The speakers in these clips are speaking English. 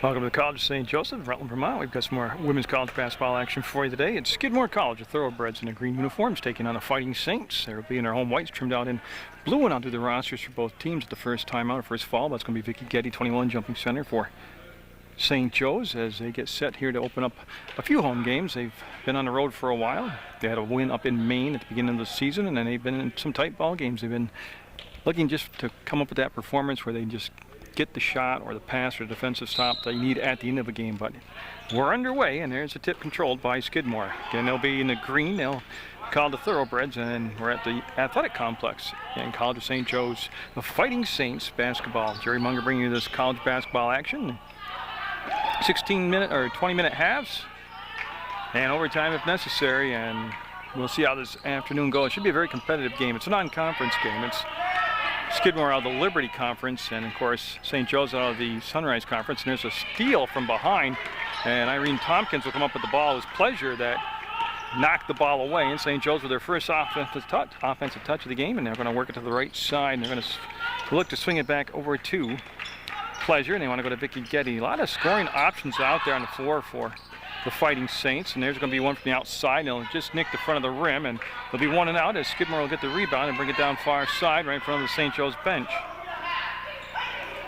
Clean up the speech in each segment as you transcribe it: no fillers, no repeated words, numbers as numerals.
Welcome to the College of St. Joseph, Rutland, Vermont. We've got some more women's college basketball action for you today. It's Skidmore College, the Thoroughbreds in their green uniforms, taking on the Fighting Saints. They'll be in their home whites, trimmed out in blue, and I'll do the rosters for both teams at the first time out, or first fall. That's going to be Vicky Getty, 21, jumping center for St. Joe's as they get set here to open up a few home games. They've been on the road for a while. They had a win up in Maine at the beginning of the season, and then they've been in some tight ball games. They've been looking just to come up with that performance where they just get the shot or the pass or defensive stop they need at the end of a game. But we're underway, and there's a tip controlled by Skidmore. Again, they'll be in the green. They'll call the Thoroughbreds, and we're at the athletic complex in College of St. Joe's, the Fighting Saints basketball. Jerry Munger bringing you this college basketball action. 16-minute or 20-minute halves and overtime if necessary, and we'll see how this afternoon goes. It should be a very competitive game. It's a non-conference game. It's Skidmore out of the Liberty Conference, and of course St. Joe's out of the Sunrise Conference. And there's a steal from behind, and Irene Tompkins will come up with the ball. It was Pleasure that knocked the ball away, and St. Joe's with their first offensive touch of the game, and they're going to work it to the right side, and they're going to look to swing it back over to Pleasure, and they want to go to Vicky Getty. A lot of scoring options out there on the floor for the Fighting Saints, and there's going to be one from the outside, and they'll just nick the front of the rim, and they'll be one and out as Skidmore will get the rebound and bring it down far side right in front of the St. Joe's bench.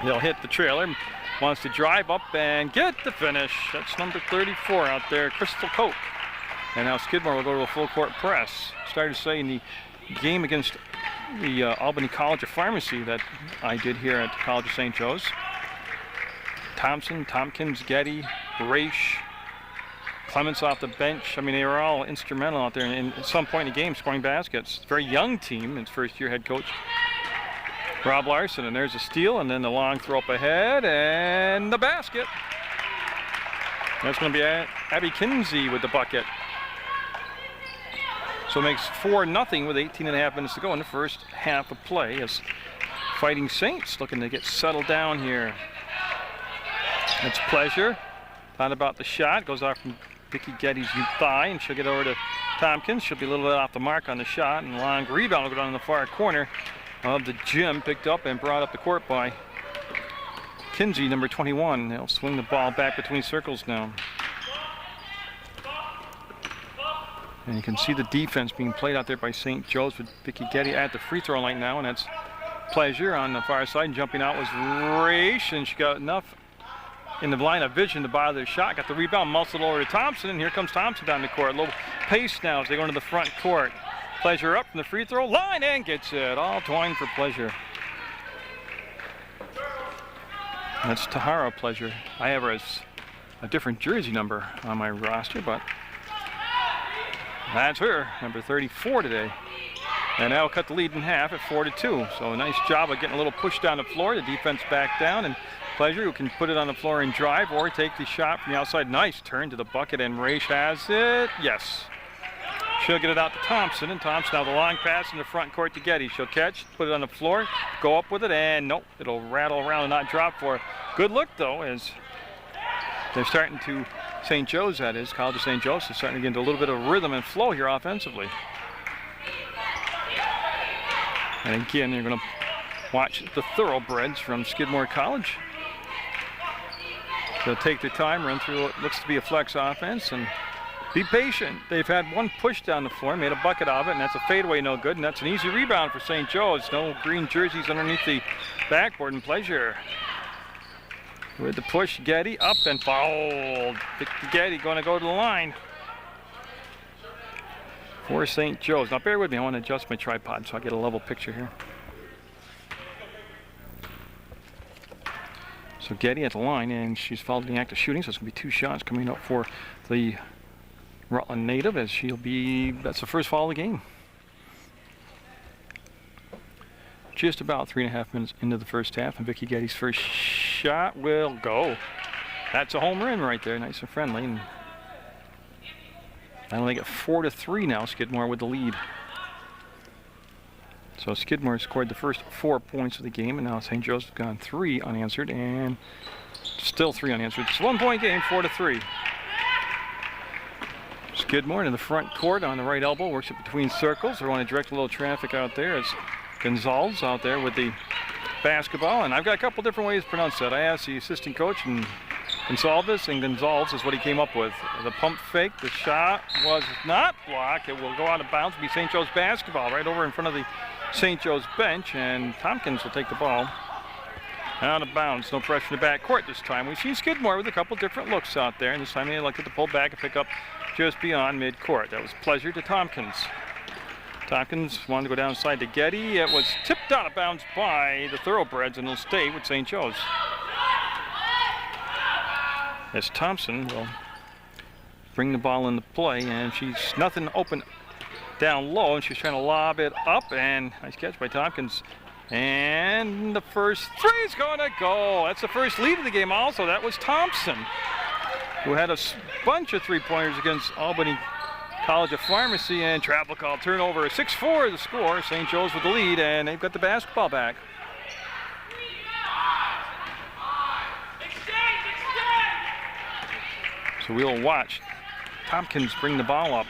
They'll hit the trailer, wants to drive up and get the finish. That's number 34 out there, Crystal Coke. And now Skidmore will go to a full court press. Started to say in the game against the Albany College of Pharmacy that I did here at the College of St. Joe's. Thompson, Tompkins, Getty, Raish, Clements off the bench. I mean, they were all instrumental out there and at some point in the game scoring baskets. Very young team, its first year head coach Rob Larson, and there's a steal, and then the long throw up ahead and the basket. That's going to be Abby Kinsey with the bucket. So it makes 4-0 with 18.5 minutes to go in the first half of play as Fighting Saints looking to get settled down here. That's Pleasure. Thought about the shot. Goes off from Vicky Getty's thigh, and she'll get over to Tompkins. She'll be a little bit off the mark on the shot, and long rebound will go down in the far corner of the gym, picked up and brought up the court by Kinsey, number 21. They'll swing the ball back between circles now. And you can see the defense being played out there by St. Joe's with Vicky Getty at the free throw line now, and that's Pleasure on the far side. And jumping out was Raish, and she got enough in the line of vision to bother the shot. Got the rebound, muscled over to Thompson, and here comes Thompson down the court. A little pace now as they go into the front court. Pleasure up from the free throw line and gets it. All twine for Pleasure. That's Tahara Pleasure. I have her as a different jersey number on my roster, but that's her, number 34 today. And that'll cut the lead in half at 4-2. So a nice job of getting a little push down the floor. The defense back down, and Pleasure, who can put it on the floor and drive or take the shot from the outside. Nice turn to the bucket, and Raish has it. Yes. She'll get it out to Thompson, and Thompson now the long pass in the front court to Getty. She'll catch, put it on the floor, go up with it, and nope, it'll rattle around and not drop for her. Good look, though, as they're starting to, St. Joe's that is, College of St. Joe's is starting to get into a little bit of rhythm and flow here offensively. And again, you're going to watch the Thoroughbreds from Skidmore College. They'll take their time, run through what looks to be a flex offense, and be patient. They've had one push down the floor, made a bucket of it, and that's a fadeaway, no good, and that's an easy rebound for St. Joe's. No green jerseys underneath the backboard, and Pleasure with the push. Getty up and fouled. Getty going to go to the line for St. Joe's. Now bear with me, I want to adjust my tripod so I get a level picture here. So Getty at the line, and she's fouled in the act of shooting, so it's going to be 2 shots coming up for the Rutland native, as she'll be, that's the first foul of the game. Just about 3.5 minutes into the first half, and Vicky Getty's first shot will go. That's a home run right there, nice and friendly. And I only get 4-3 now, Skidmore with the lead. So Skidmore scored the first 4 points of the game, and now St. Joe's has gone 3 unanswered, and still 3 unanswered. It's a 1-point game, 4-3. Skidmore in the front court on the right elbow, works it between circles. They want to direct a little traffic out there. It's Gonzalez out there with the basketball, and I've got a couple different ways to pronounce that. I asked the assistant coach, and Gonsalves, and Gonzalez is what he came up with. The pump fake, the shot was not blocked. It will go out of bounds, be St. Joe's basketball right over in front of the St. Joe's bench, and Tompkins will take the ball out of bounds. No pressure in the backcourt this time. We've seen Skidmore with a couple different looks out there, and this time they elected to pull back and pick up just beyond midcourt. That was Pleasure to Tompkins. Tompkins wanted to go downside to Getty. It was tipped out of bounds by the Thoroughbreds, and it'll stay with St. Joe's. As Thompson will bring the ball into play, and she's nothing open down low, and she's trying to lob it up, and nice catch by Tompkins. And the first three's going to go. That's the first lead of the game also. That was Thompson, who had a bunch of three-pointers against Albany College of Pharmacy, and travel call turnover. 6-4 the score. St. Joe's with the lead, and they've got the basketball back. So we'll watch Tompkins bring the ball up.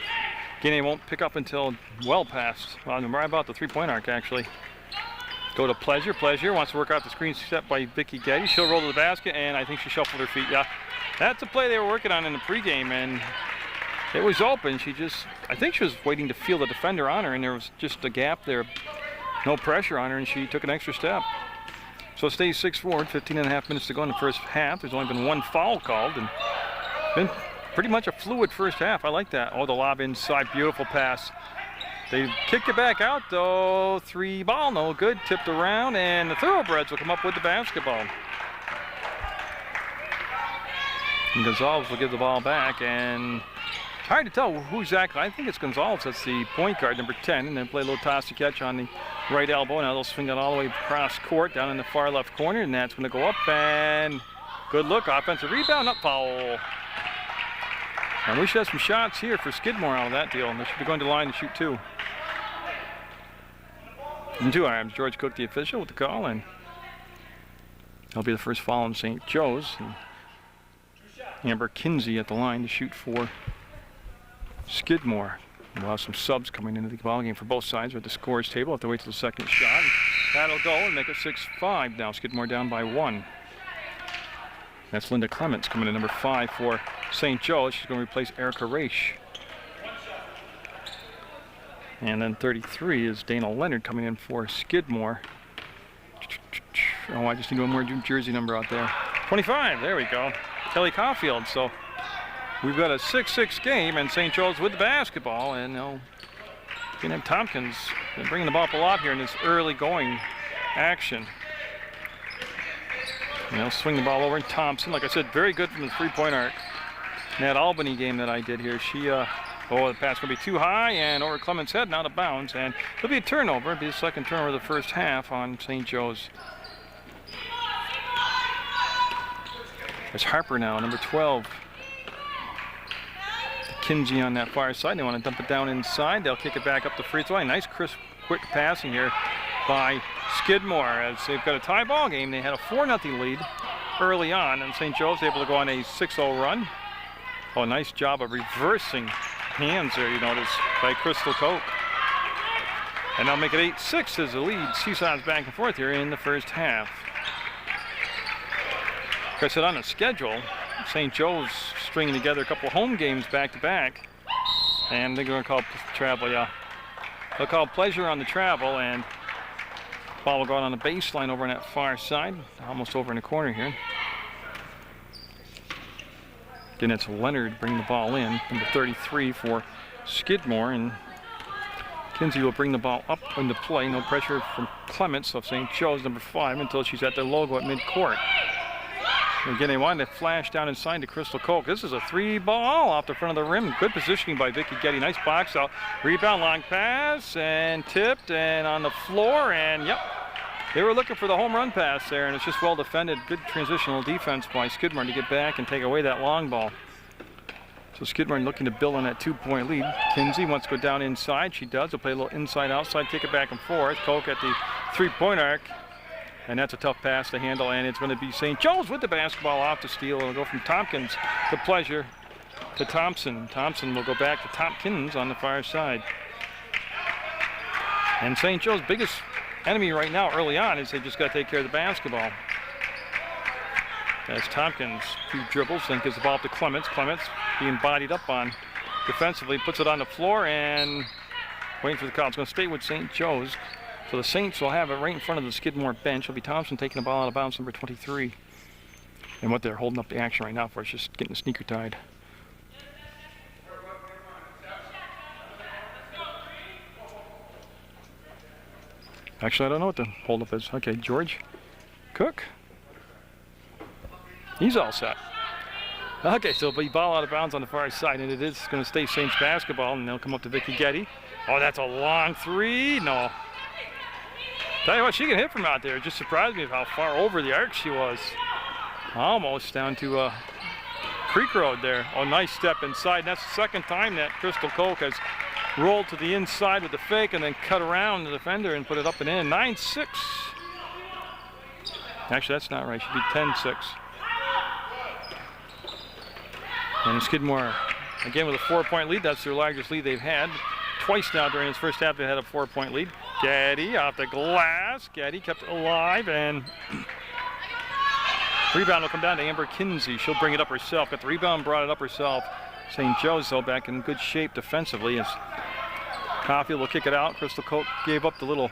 Again, they won't pick up until well past, well, right about the three-point arc, actually. Go to Pleasure. Pleasure wants to work out the screen set by Vicky Getty. She'll roll to the basket, and I think she shuffled her feet. Yeah, that's a play they were working on in the pregame, and it was open. I think she was waiting to feel the defender on her, and there was just a gap there. No pressure on her, and she took an extra step. So it stays 6-4, 15.5 minutes to go in the first half. There's only been one foul called, and been pretty much a fluid first half. I like that. Oh, the lob inside, beautiful pass. They kicked it back out, though. Three ball, no good. Tipped around, and the Thoroughbreds will come up with the basketball. And Gonzalez will give the ball back, and it's hard to tell who exactly. I think it's Gonzalez that's the point guard, number 10, and then play a little toss to catch on the right elbow. Now they'll swing it all the way across court down in the far left corner, and that's going to go up, and good look. Offensive rebound, up foul. And we should have some shots here for Skidmore out of that deal, and they should be going to the line to shoot two. And 2 irons. George Cook, the official, with the call, and that'll be the first foul on St. Joe's. And Amber Kinsey at the line to shoot for Skidmore. We'll have some subs coming into the ball game for both sides with the scores table. Have to wait till the second shot. That'll go and make it 6-5 now. Skidmore down by 1. That's Linda Clements coming in number 5 for St. Joe's. She's going to replace Erica Raish. And then 33 is Dana Leonard coming in for Skidmore. Oh, I just need one more jersey number out there. 25, there we go. Kelly Caulfield. So we've got a 6-6 game, and St. Joe's with the basketball. And they'll have Tompkins bringing the ball up a lot here in this early going action. And they'll swing the ball over, and Thompson, like I said, very good from the three-point arc. In that Albany game that I did here, she, the pass going to be too high, and over Clements' head and out of bounds. And it'll be a turnover. It'll be the second turnover of the first half on St. Joe's. There's Harper now, number 12. Kinsey on that far side. They want to dump it down inside. They'll kick it back up the free throw line. Nice, crisp, quick passing here by Skidmore. As they've got a tie ball game, they had a 4-0 lead early on, and St. Joe's able to go on a 6-0 run. Oh, nice job of reversing hands there, you notice, by Crystal Koch. And they'll make it 8-6 as the lead seesaws back and forth here in the first half. Like I said, on the schedule, St. Joe's stringing together a couple of home games back-to-back. And they're going to call travel, yeah. They'll call Pleasure on the travel, and ball will go out on the baseline over on that far side, almost over in the corner here. Again, it's Leonard bringing the ball in, number 33 for Skidmore, and Kinsey will bring the ball up into play. No pressure from Clements of St. Joe's, number 5, until she's at their logo at midcourt. Again, they wanted to flash down inside to Crystal Koch. This is a 3-ball off the front of the rim. Good positioning by Vicky Getty. Nice box out. Rebound, long pass, and tipped, and on the floor, and yep. They were looking for the home run pass there, and it's just well defended. Good transitional defense by Skidmore to get back and take away that long ball. So Skidmore looking to build on that 2-point lead. Kinsey wants to go down inside. She does. They'll play a little inside-outside, kick it back and forth. Koch at the 3-point arc. And that's a tough pass to handle, and it's going to be St. Joe's with the basketball off the steal. It'll go from Tompkins to Pleasure to Thompson. Thompson will go back to Tompkins on the far side. And St. Joe's biggest enemy right now early on is they just got to take care of the basketball. as Tompkins, 2 dribbles, then gives the ball up to Clements. Clements being bodied up on defensively, puts it on the floor and waiting for the call. It's going to stay with St. Joe's. So the Saints will have it right in front of the Skidmore bench. It'll be Thompson taking the ball out of bounds, number 23. And what they're holding up the action right now for is just getting the sneaker tied. Actually, I don't know what the holdup is. Okay, George Cook. He's all set. Okay, so it'll be ball out of bounds on the far side, and it is going to stay Saints basketball, and they'll come up to Vicky Getty. Oh, that's a long 3. No. Tell you what, she can hit from out there. It just surprised me of how far over the arc she was. Almost down to Creek Road there. Oh, nice step inside. And that's the second time that Crystal Koch has rolled to the inside with the fake and then cut around the defender and put it up and in. 9-6. Actually, that's not right. Should be 10-6. And Skidmore, again, with a 4-point lead. That's their largest lead they've had. Twice now during this first half they had a 4-point lead. Getty off the glass. Getty kept it alive, and rebound will come down to Amber Kinsey. She'll bring it up herself. Got the rebound, brought it up herself. St. Joe's, though, back in good shape defensively as Caulfield will kick it out. Crystal Koch gave up the little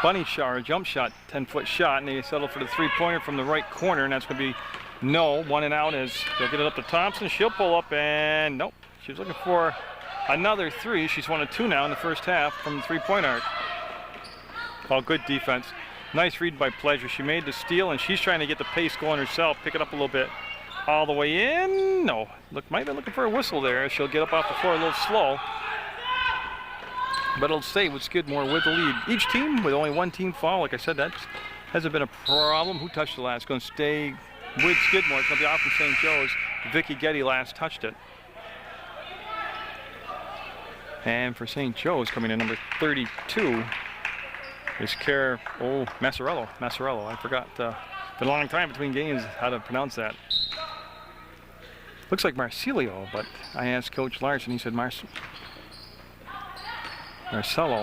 bunny shower jump shot, 10-foot shot, and they settled for the 3-pointer from the right corner, and that's going to be no. 1 and out as they'll get it up to Thompson. She'll pull up, and nope. She was looking for another 3. She's 1 of 2 now in the first half from the 3-point arc. Oh, good defense. Nice read by Pleasure. She made the steal, and she's trying to get the pace going herself, pick it up a little bit. All the way in. No. Might have been looking for a whistle there. She'll get up off the floor a little slow. But it'll stay with Skidmore with the lead. Each team with only 1 team foul. Like I said, that hasn't been a problem. Who touched the last? It's going to stay with Skidmore. It's going to be off from St. Joe's. Vicky Getty last touched it. And for St. Joe's, coming in number 32 is Massarello. Massarello. I forgot. Been a long time between games how to pronounce that. Looks like Marcelio, but I asked Coach Larson. He said Marcello,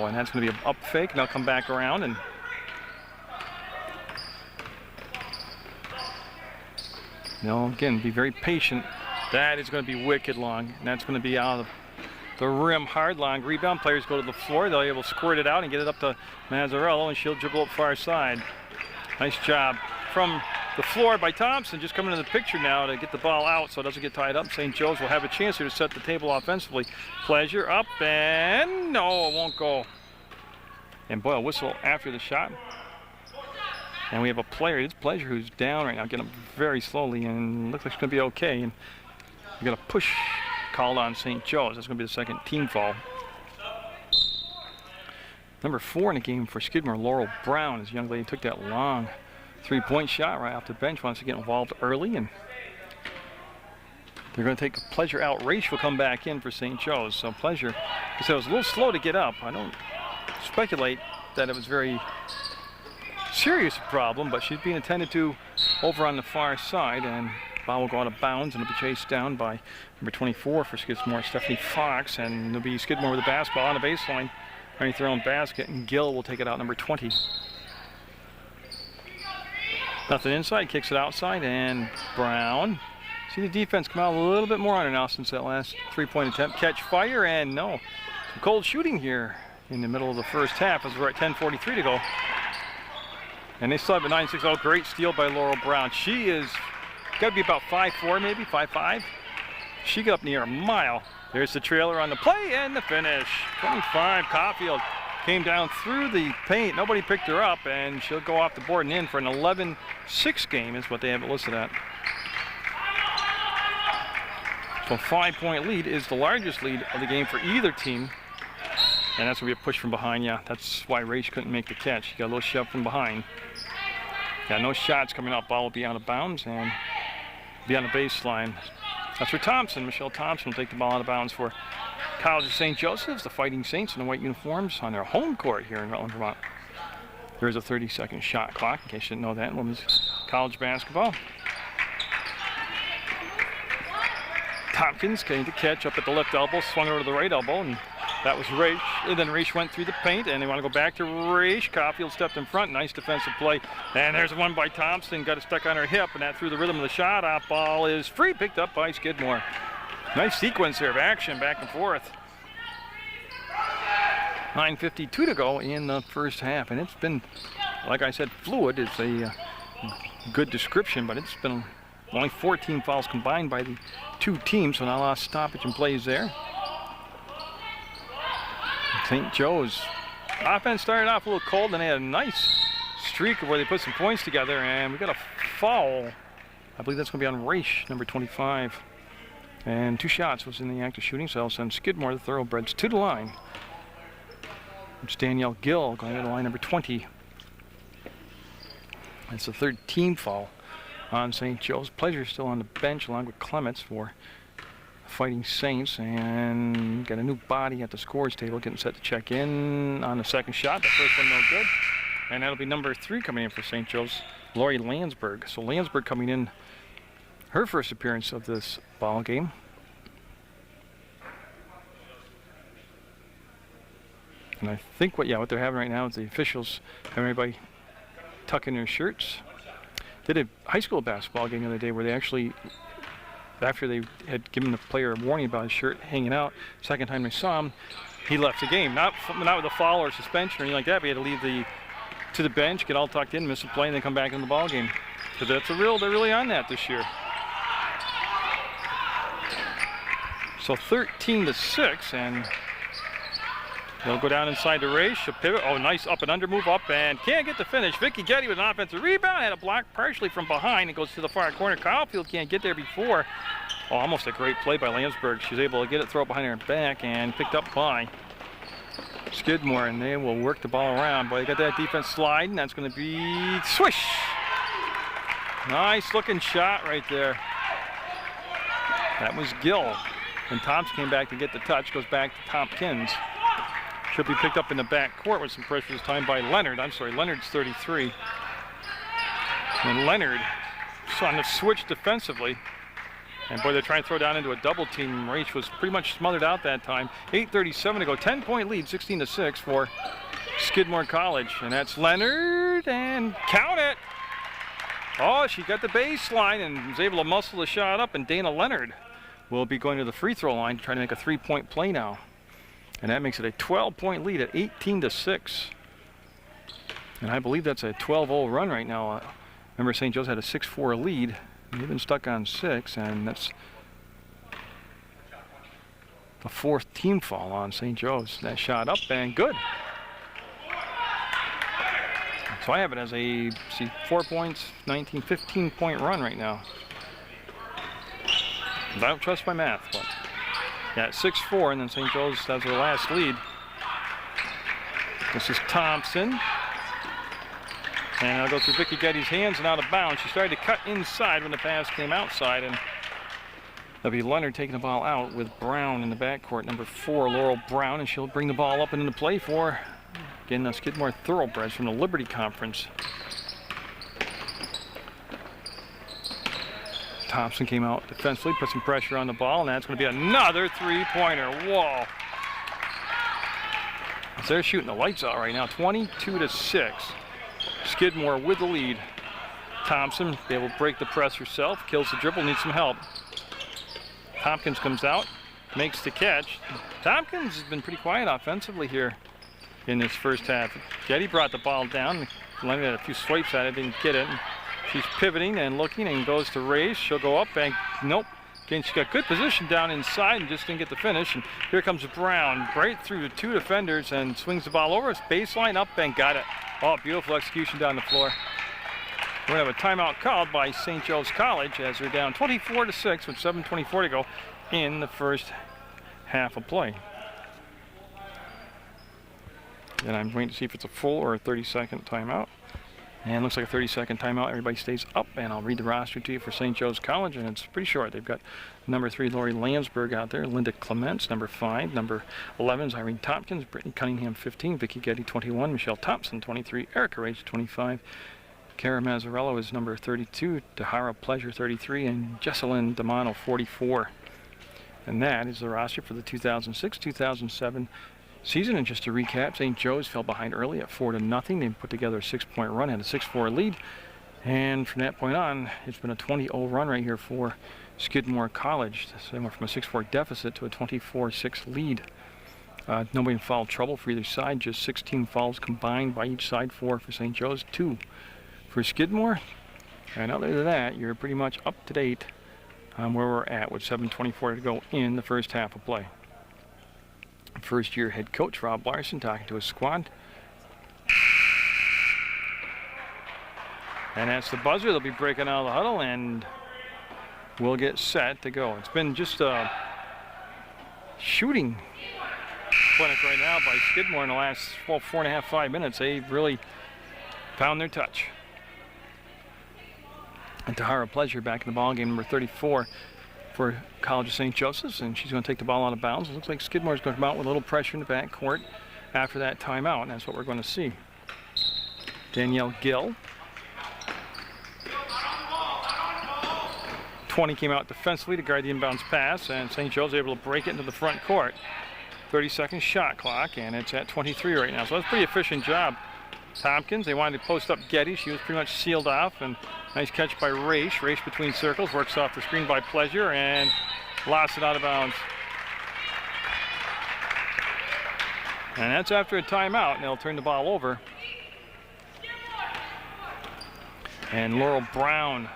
and that's going to be an up fake, and they'll come back around. And again, be very patient. That is going to be wicked long, and that's going to be out of the rim hard. Long rebound. Players go to the floor. They'll be able to squirt it out and get it up to Mazzarello, and she'll dribble up far side. Nice job from the floor by Thompson, just coming into the picture now to get the ball out so it doesn't get tied up. St. Joe's will have a chance here to set the table offensively. Pleasure up, and no, it won't go. And boy, a whistle after the shot. And we have a player, it's Pleasure, who's down right now, getting up very slowly, and looks like it's going to be okay. And we got a push called on St. Joe's. That's going to be the second team foul. Number 4 in the game for Skidmore, Laurel Brown. This young lady took that long 3-point shot right off the bench. Wants to get involved early, and they're going to take Pleasure out. Raish will come back in for St. Joe's. So Pleasure, because it was a little slow to get up. I don't speculate that it was very serious problem, but she's being attended to over on the far side, and ball will go out of bounds and it'll be chased down by number 24 for Skidmore, Stephanie Fox, and it'll be Skidmore with the basketball on the baseline, underneath their own basket, and Gill will take it out, number 20. Nothing inside, kicks it outside, and Brown. See the defense come out a little bit more on her now since that last 3-point attempt. Catch fire, and no. Some cold shooting here in the middle of the first half as we're at 10:43 to go. And they still have a 9-6. Oh, great steal by Laurel Brown. She is got to be about 5'4", maybe 5'5". She got up near a mile. There's the trailer on the play and the finish. 25, Caulfield came down through the paint. Nobody picked her up, and she'll go off the board and in for an 11-6 game is what they have it listed at. So a 5-point lead is the largest lead of the game for either team. And that's going to be a push from behind. Yeah, that's why Raish couldn't make the catch. He got a little shove from behind. Yeah, no shots coming up. Ball will be out of bounds and be on the baseline. That's for Thompson. Michelle Thompson will take the ball out of bounds for College of St. Joseph's, the Fighting Saints in the white uniforms on their home court here in Rutland, Vermont. There's a 30-second shot clock, in case you didn't know that in women's college basketball. Tompkins getting the catch up at the left elbow, swung over to the right elbow, and That was Raish, and then Raish went through the paint, and they want to go back to Raish. Caulfield stepped in front, nice defensive play. And there's one by Thompson, got it stuck on her hip, and that threw the rhythm of the shot. Out ball is free, picked up by Skidmore. Nice sequence here of action, back and forth. 9:52 to go in the first half, and it's been, like I said, fluid is a good description, but it's been only 14 fouls combined by the two teams, so not a lot of stoppage and plays there. St. Joe's offense started off a little cold, and they had a nice streak of where they put some points together, and we got a foul. I believe that's going to be on Raish, number 25. And 2 shots was in the act of shooting, so I'll send Skidmore, the Thoroughbreds, to the line. It's Danielle Gill going to the line, number 20. It's the 3rd team foul on St. Joe's. Pleasure still on the bench along with Clements for Fighting Saints, and got a new body at the scores table getting set to check in on the second shot. The first one no good, and that'll be number 3 coming in for St. Joe's, Lori Landsberg. So Landsberg coming in, her first appearance of this ball game. And I think what they're having right now is the officials having everybody tuck in their shirts. Did a high school basketball game the other day where they actually, after they had given the player a warning about his shirt hanging out, second time they saw him, he left the game. Not with a foul or suspension or anything like that, but he had to leave to the bench, get all tucked in, miss a play, and then come back in the ball game. So they're really on that this year. So 13-6, and they'll go down inside the race. She'll pivot. Oh, nice up and under move up, and can't get the finish. Vicky Getty with an offensive rebound. Had a block partially from behind. It goes to the far corner. Caulfield can't get there before. Oh, almost a great play by Landsberg. She's able to get it, throw it behind her back, and picked up by Skidmore, and they will work the ball around. Boy, they got that defense sliding. That's going to be swish. Nice looking shot right there. That was Gill. And Thompson came back to get the touch. Goes back to Tompkins. She'll be picked up in the back court with some pressure this time by Leonard. I'm sorry, Leonard's 33. And Leonard on the switch defensively. And boy, they're trying to throw down into a double team. Raish was pretty much smothered out that time. 8:37 to go, 10-point lead, 16-6 for Skidmore College. And that's Leonard, and count it. Oh, she got the baseline and was able to muscle the shot up, and Dana Leonard will be going to the free throw line to try to make a 3-point play now. And that makes it a 12-point lead at 18-6. And I believe that's a 12-0 run right now. Remember, St. Joe's had a 6-4 lead. They've been stuck on 6, and that's the 4th team foul on St. Joe's. That shot up and good. So I have it as a 4 points, 19, 15-point run right now. I don't trust my math, but yeah, 6-4, and then St. Joe's has their last lead. This is Thompson. And I'll go through Vicky Getty's hands and out of bounds. She started to cut inside when the pass came outside, and that'll be Leonard taking the ball out with Brown in the backcourt, number 4, Laurel Brown, and she'll bring the ball up and into play for, again, the Skidmore Thoroughbreds from the Liberty Conference. Thompson came out defensively, put some pressure on the ball, and that's going to be another 3-pointer. Whoa. So they're shooting the lights out right now, 22-6. Skidmore with the lead. Thompson be able to break the press herself, kills the dribble, needs some help. Tompkins comes out, makes the catch. Tompkins has been pretty quiet offensively here in this first half. Getty brought the ball down. Leonard had a few swipes at it, didn't get it. She's pivoting and looking and goes to race. She'll go up and nope. Again, she got good position down inside and just didn't get the finish. And here comes Brown right through the 2 defenders and swings the ball over. It's baseline up and got it. Oh, beautiful execution down the floor. We're going to have a timeout called by St. Joe's College as they're down 24-6 with 7:24 to go in the first half of play. And I'm waiting to see if it's a full or a 30-second timeout. And it looks like a 30-second timeout. Everybody stays up, and I'll read the roster to you for St. Joe's College, and it's pretty short. They've got number 3, Lori Landsberg out there, Linda Clements, number 5, number 11 is Irene Tompkins, Brittany Cunningham, 15, Vicky Getty, 21, Michelle Thompson, 23, Erica Rage, 25, Kara Mazzarello is number 32, Tahara Pleasure, 33, and Jesselyn Damano, 44. And that is the roster for the 2006-2007 season. And just to recap, St. Joe's fell behind early at 4-0. They put together a 6-point run, had a 6-4 lead. And from that point on, it's been a 20-0 run right here for Skidmore College. So they went from a 6-4 deficit to a 24-6 lead. Nobody in foul trouble for either side, just 16 fouls combined by each side, 4 for St. Joe's, 2 for Skidmore. And other than that, you're pretty much up to date on where we're at with 7:24 to go in the first half of play. First year head coach Rob Larson talking to his squad. And that's the buzzer. They'll be breaking out of the huddle and we'll get set to go. It's been just a shooting clinic right now by Skidmore in the last 4.5, 5 minutes. They've really found their touch. And Tahara Pleasure back in the ball game, number 34 for College of St. Joseph's, and she's going to take the ball out of bounds. It looks like Skidmore's going to come out with a little pressure in the backcourt after that timeout, and that's what we're going to see. Danielle Gill. 20 came out defensively to guard the inbounds pass, and St. Joe's able to break it into the front court. 30-second shot clock, and it's at 23 right now, so that's a pretty efficient job. Tompkins, they wanted to post up Getty. She was pretty much sealed off, and nice catch by Raish. Raish between circles, works off the screen by Pleasure, and lost it out of bounds. And that's after a timeout, and they'll turn the ball over. And Laurel Brown,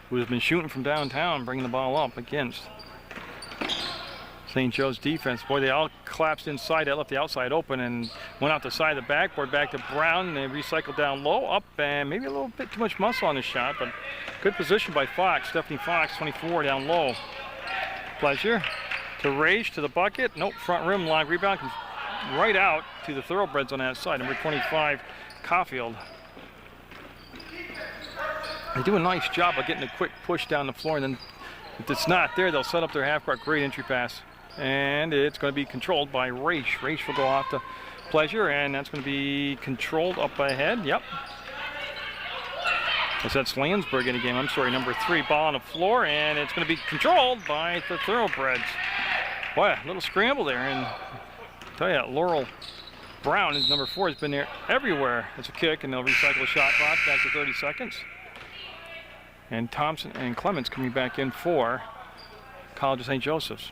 who has been shooting from downtown, bringing the ball up against St. Joe's defense. Boy, they all collapsed inside. That left the outside open and went out the side of the backboard back to Brown. They recycled down low, up, and maybe a little bit too much muscle on the shot, but good position by Fox. Stephanie Fox, 24, down low. Pleasure to Rage to the bucket. Nope, front rim, long rebound. Comes right out to the Thoroughbreds on that side. Number 25, Caulfield. They do a nice job of getting a quick push down the floor, and then if it's not there, they'll set up their half-court. Great entry pass. And it's going to be controlled by Raish. Raish will go off to Pleasure, and that's going to be controlled up ahead. Yep. That's Landsberg in the game. I'm sorry, number 3, ball on the floor, and it's going to be controlled by the Thoroughbreds. Boy, a little scramble there, and I'll tell you, Laurel Brown, number 4, has been there everywhere. It's a kick, and they'll recycle the shot clock back to 30 seconds. And Thompson and Clements coming back in for College of St. Joseph's.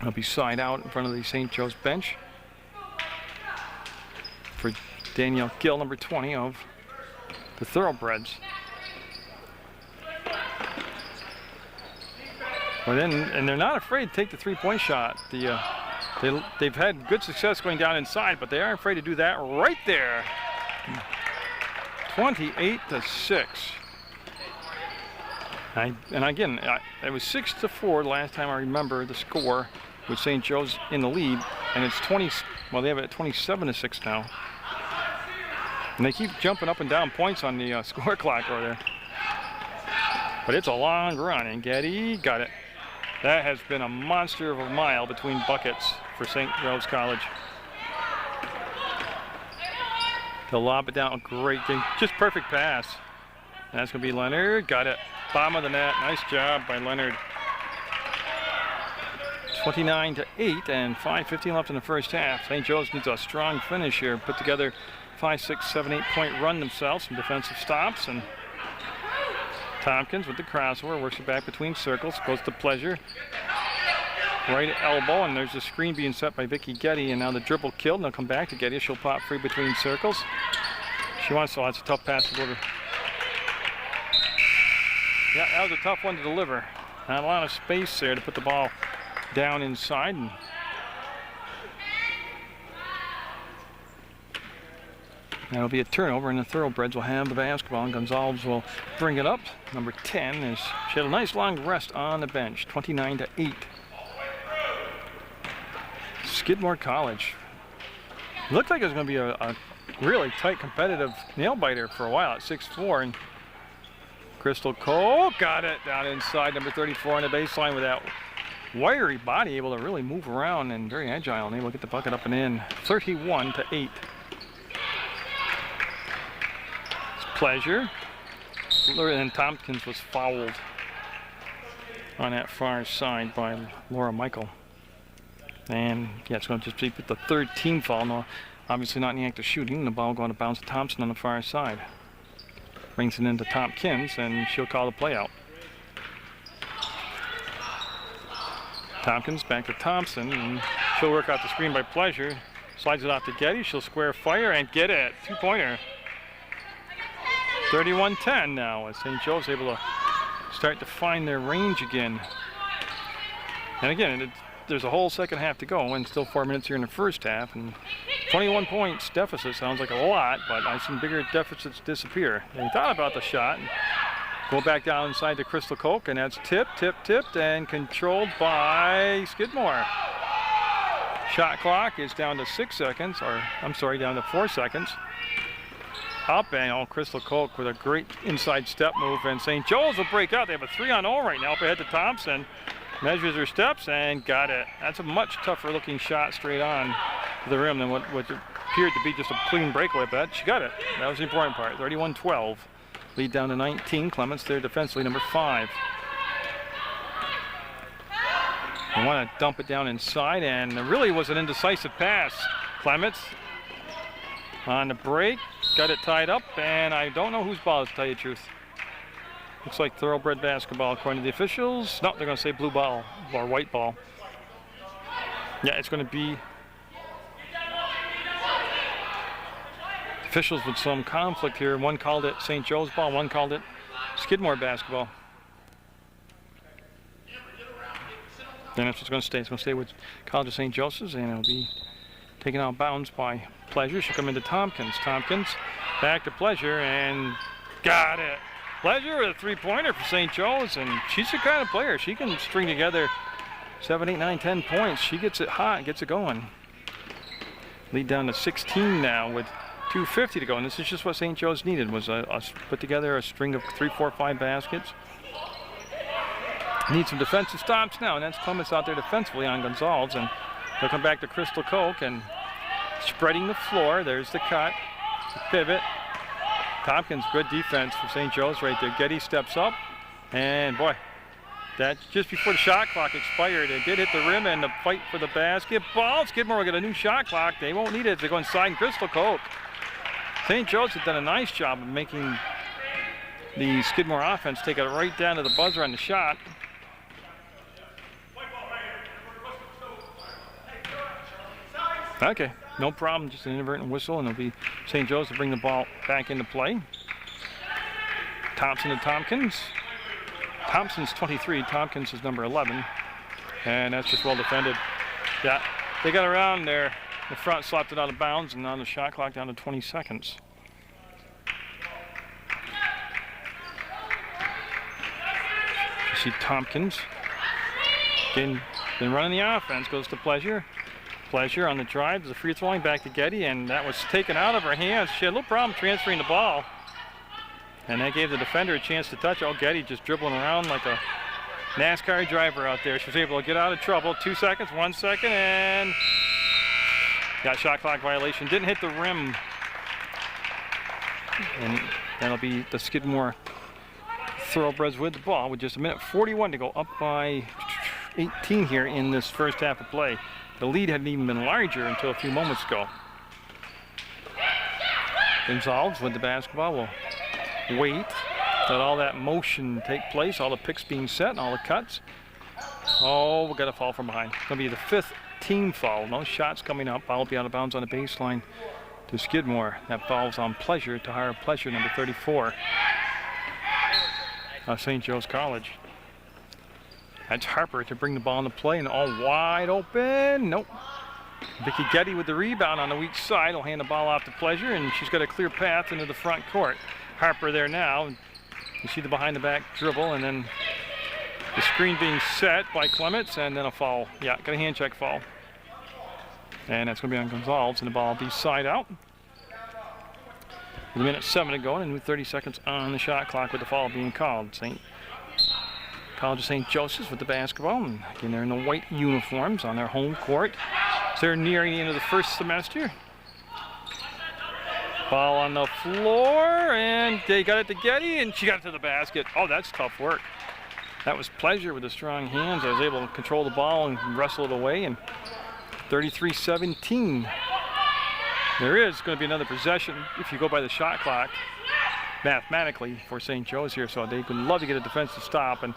He'll be side out in front of the St. Joe's bench for Danielle Gill, number 20 of the Thoroughbreds. Well, then, and they're not afraid to take the three-point shot. They've had good success going down inside, but they aren't afraid to do that right there. 28-6. And again, it was 6-4 the last time I remember the score with St. Joe's in the lead, and it's 20. Well, they have it at 27-6 now, and they keep jumping up and down points on the score clock over there. But it's a long run, and Getty got it. That has been a monster of a mile between buckets for St. Joe's College. They'll lob it down. Great thing, just perfect pass. And that's going to be Leonard. Got it. Bottom of the net. Nice job by Leonard. 29-8 and 5:15 left in the first half. St. Joe's needs a strong finish here. Put together 5, 6, 7, 8 point run themselves. Some defensive stops, and Tompkins with the crossover works it back between circles. Goes to Pleasure. Right elbow, and there's a screen being set by Vicky Getty, and now the dribble killed, and they'll come back to Getty. She'll pop free between circles. She wants to, that's a tough pass to deliver. Yeah, that was a tough one to deliver. Not a lot of space there to put the ball down inside. And that'll be a turnover, and the Thoroughbreds will have the basketball, and Gonzalez will bring it up. Number 10 is, she had a nice long rest on the bench, 29-8. Skidmore College. Looked like it was going to be a really tight competitive nail biter for a while at 6'4", and Crystal Cole got it down inside, number 34 on the baseline with that wiry body, able to really move around and very agile, and able to get the bucket up and in. 31-8. It's Pleasure. And Tompkins was fouled. on that far side by Laura Michael. And yeah, it's going to just be the third team foul. No, obviously not in the act of shooting. The ball going to bounce to Thompson on the far side. Brings it into Tompkins, and she'll call the play out. Tompkins back to Thompson, and she'll work out the screen by Pleasure. Slides it off to Getty. She'll square fire and get it. Two-pointer. 31-10 now as St. Joe's able to start to find their range again. And again, there's a whole second half to go, and still 4 minutes here in the first half. And 21 points deficit sounds like a lot, but I've seen bigger deficits disappear. They thought about the shot. Go back down inside the Crystal Coke, and that's tipped, and controlled by Skidmore. Shot clock is down to 6 seconds, or I'm sorry, down to 4 seconds. Up, and Crystal Coke with a great inside step move, and St. Joe's will break out. They have a 3-on-0 right now up ahead to Thompson. Measures her steps and got it. That's a much tougher looking shot straight on to the rim than what appeared to be just a clean breakaway, but she got it. That was the important part. 31-12. Lead down to 19. Clements there defensively, number 5. They want to dump it down inside, and there really was an indecisive pass. Clements on the break, got it tied up, and I don't know whose ball is, to tell you the truth. Looks like thoroughbred basketball according to the officials. No, they're going to say blue ball or white ball. Yeah, it's going to be officials with some conflict here. One called it St. Joe's ball, one called it Skidmore basketball. Then that's what's going to stay. It's going to stay with College of St. Joseph's, and it'll be taken out of bounds by Pleasure. She'll come into Tompkins. Tompkins back to Pleasure, and got it. Pleasure with a three-pointer for St. Joe's, and she's the kind of player. She can string together 7, 8, 9, 10 points. She gets it hot, gets it going. Lead down to 16 now with 2:50 to go, and this is just what St. Joe's needed, was put together a string of 3, 4, 5 baskets. Need some defensive stops now, and that's Clements out there defensively on Gonzalez, and they'll come back to Crystal Coke and spreading the floor. There's the cut, the pivot. Tompkins, good defense for St. Joe's right there. Getty steps up, and boy, that's just before the shot clock expired. It did hit the rim, and the fight for the basketball. Skidmore will get a new shot clock. They won't need it. They go inside Crystal Coke. St. Joe's has done a nice job of making the Skidmore offense take it right down to the buzzer on the shot. Okay, no problem, just an inadvertent whistle, and it'll be St. Joe's to bring the ball back into play. Thompson to Tompkins. Thompson's 23, Tompkins is number 11, and that's just well defended. Yeah, they got around there. The front slapped it out of bounds, and on the shot clock down to 20 seconds. You see Tompkins again, been running the offense, goes to Pleasure. Pleasure on the drive, there's a free throwing back to Getty, and that was taken out of her hands. She had a little problem transferring the ball, and that gave the defender a chance to touch. Oh, Getty just dribbling around like a NASCAR driver out there. She was able to get out of trouble. 2 seconds, 1 second, and got shot clock violation. Didn't hit the rim, and that'll be the Skidmore Thoroughbreds with the ball with just a minute 41 to go, up by 18 here in this first half of play. The lead hadn't even been larger until a few moments ago. Gonzalez with the basketball will wait, let all that motion take place, all the picks being set and all the cuts. Oh, we got a foul from behind. It's going to be the 5th team foul. No shots coming up. Ball will be out of bounds on the baseline to Skidmore. That foul's on Pleasure, Tahara Pleasure, number 34 of St. Joe's College. That's Harper to bring the ball into play, and all wide open. Nope. Vicky Getty with the rebound on the weak side will hand the ball off to Pleasure, and she's got a clear path into the front court. Harper there now. You see the behind-the-back dribble, and then the screen being set by Clements, and then a foul. Yeah, got a hand check foul. And that's going to be on Gonzalez, and the ball will be side out. With a minute 7 to go, and with 30 seconds on the shot clock with the foul being called. College of St. Joseph's with the basketball, and again, they're in the white uniforms on their home court. So they're nearing the end of the first semester. Ball on the floor, and they got it to Getty, and she got it to the basket. Oh, that's tough work. That was Pleasure with the strong hands. I was able to control the ball and wrestle it away, and 33-17. There is going to be another possession if you go by the shot clock mathematically for St. Joe's here, so they would love to get a defensive stop. And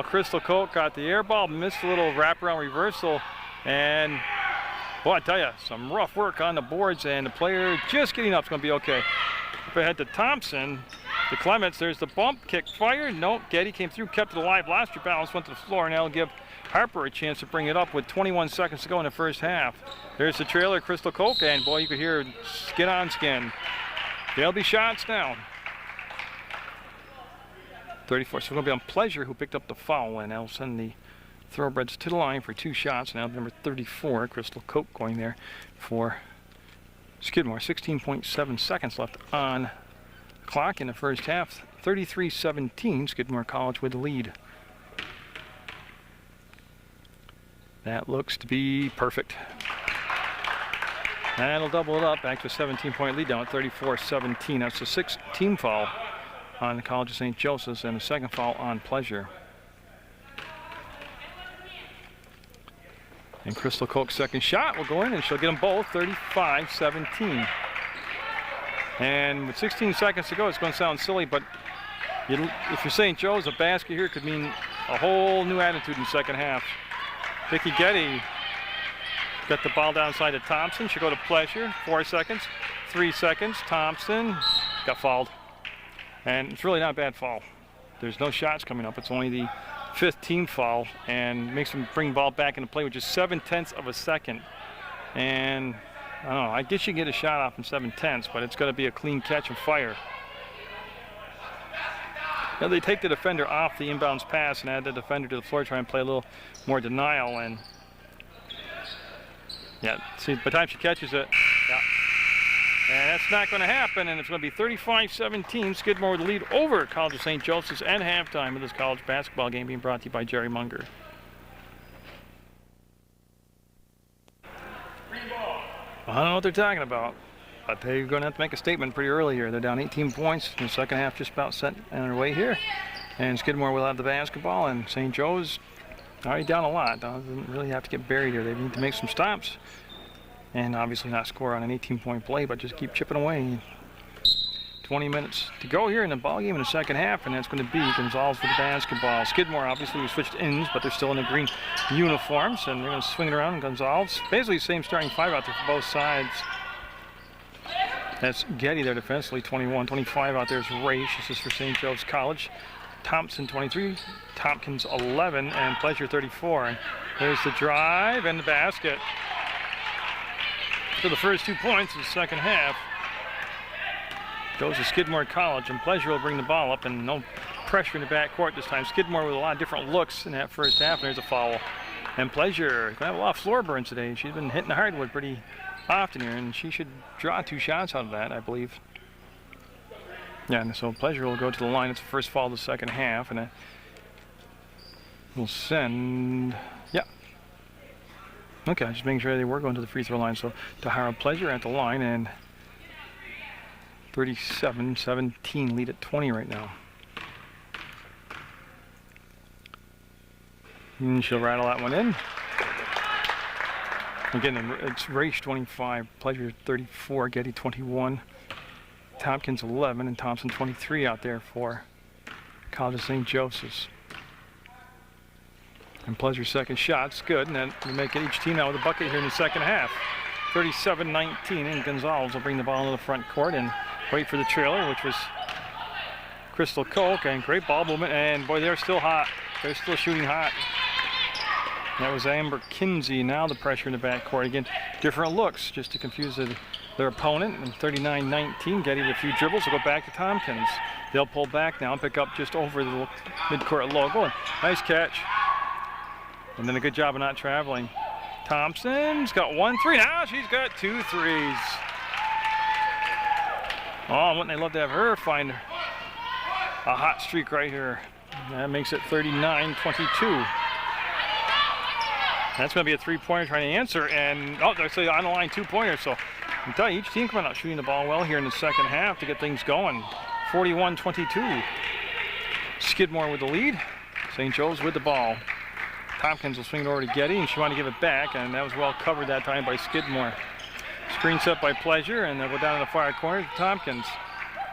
Crystal Coke got the air ball, missed a little wraparound reversal, and boy, I tell you, some rough work on the boards, and the player just getting up is going to be okay. Up ahead to Thompson, to Clements. There's the bump, kick fired. Nope, Getty came through, kept it alive, lost your balance, went to the floor, and that'll give Harper a chance to bring it up with 21 seconds to go in the first half. There's the trailer, Crystal Coke, and boy, you could hear skin on skin. There'll be shots now. 34, so we're going to be on Pleasure, who picked up the foul, and that'll send the Thoroughbreds to the line for 2 shots. Now number 34, Crystal Coke, going there for Skidmore. 16.7 seconds left on the clock in the first half. 33-17, Skidmore College with the lead. That looks to be perfect. That'll double it up, back to a 17-point lead down at 34-17. That's the 6th team foul on the College of St. Joseph's, and the 2nd foul on Pleasure. And Crystal Coke's second shot will go in, and she'll get them both, 35-17. And with 16 seconds to go, it's going to sound silly, but if you're St. Joe's, a basket here could mean a whole new attitude in the second half. Vicky Getty got the ball downside to Thompson. She'll go to Pleasure, 4 seconds, 3 seconds. Thompson got fouled. And it's really not a bad foul. There's no shots coming up. It's only the 5th team foul, and makes them bring the ball back into play with just 0.7 of a second. And I don't know, I guess you can get a shot off in 0.7, but it's going to be a clean catch and fire. Now they take the defender off the inbounds pass and add the defender to the floor, try and play a little more denial. And yeah, see, by the time she catches it, yeah. And that's not going to happen, and it's going to be 35-17. Skidmore with the lead over College of St. Joseph's at halftime of this college basketball game, being brought to you by Jerry Munger. I don't know what they're talking about, but they're going to have to make a statement pretty early here. They're down 18 points in the second half, just about set on their way here. And Skidmore will have the basketball, and St. Joe's already down a lot. Doesn't really have to get buried here. They need to make some stops. And obviously not score on an 18-point play, but just keep chipping away. 20 minutes to go here in the ball game in the second half, and that's going to be Gonzalez with the basketball. Skidmore obviously we switched ends, but they're still in the green uniforms, and they're going to swing it around. Gonzalez, basically the same starting 5 out there for both sides. That's Getty there defensively, 21. 25 out there is Raish. This is for St. Joe's College. Thompson, 23. Tompkins, 11. And Pleasure, 34. And there's the drive and the basket. So the first 2 points in the second half goes to Skidmore College, and Pleasure will bring the ball up, and no pressure in the backcourt this time. Skidmore with a lot of different looks in that first half, and there's a foul. And Pleasure going to have a lot of floor burn today. She's been hitting the hardwood pretty often here, and she should draw 2 shots out of that, I believe. Yeah, and so Pleasure will go to the line. It's the first foul of the second half, and it will send, yeah. Okay, just making sure they were going to the free throw line. So Tahara Pleasure at the line, and 37-17, lead at 20 right now. And she'll rattle that one in. Again, it's Raish 25, Pleasure 34, Getty 21, Tompkins 11, and Thompson 23 out there for College of St. Joseph's. And Pleasure's second shot's good, and then we make each team out with a bucket here in the second half. 37-19, and Gonzalez will bring the ball into the front court and wait for the trailer, which was Crystal Coke, and great ball movement, and boy, they're still hot. They're still shooting hot. That was Amber Kinsey. Now the pressure in the backcourt. Again, different looks just to confuse their opponent. And 39-19, Getty with a few dribbles. Will go back to Tompkins. They'll pull back now and pick up just over the midcourt logo. And nice catch. And then a good job of not traveling. Thompson's got 1 3. Now she's got 2 threes. Oh, wouldn't they love to have her find a hot streak right here. That makes it 39-22. That's going to be a 3-pointer trying to answer, and they're saying on the line 2-pointer. So I'm telling you, each team coming out shooting the ball well here in the second half to get things going. 41-22. Skidmore with the lead. St. Joe's with the ball. Tompkins will swing it over to Getty, and she wanted to give it back, and that was well covered that time by Skidmore. Screen set by Pleasure, and they'll go down in the far corner to Tompkins.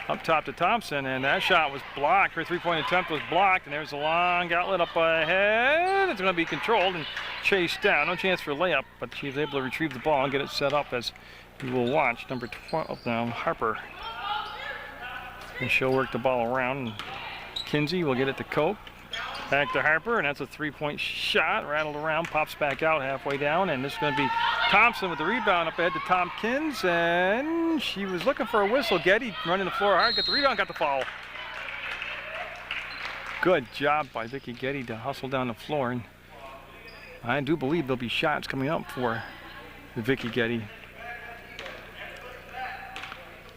Up top to Thompson, and that shot was blocked. Her three-point attempt was blocked, and there's a long outlet up ahead. It's going to be controlled and chased down. No chance for a layup, but she was able to retrieve the ball and get it set up, as you will watch. Number 12 now, Harper. And she'll work the ball around. And Kinsey will get it to Koch. Back to Harper, and that's a three-point shot. Rattled around, pops back out halfway down, and this is going to be Thompson with the rebound up ahead to Tompkins, and she was looking for a whistle. Getty running the floor hard, got the rebound, got the foul. Good job by Vicky Getty to hustle down the floor, and I do believe there'll be shots coming up for Vicky Getty.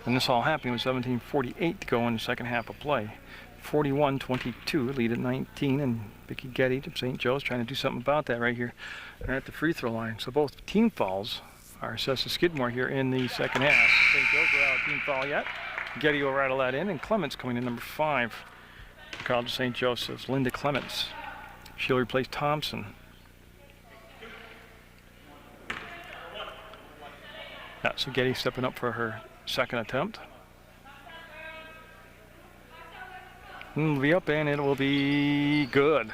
And this all happened with 17:48 to go in the second half of play. 41-22, lead at 19, and Vicky Getty to St. Joe's trying to do something about that right here. They're at the free throw line. So both team fouls are assessed to Skidmore here in the second half. St. Joe's without a team foul yet. Getty will rattle that in, and Clements coming in number 5. The College of St. Joseph's, Linda Clements. She'll replace Thompson. Yeah, so Getty stepping up for her second attempt. And it'll be up, and it will be good.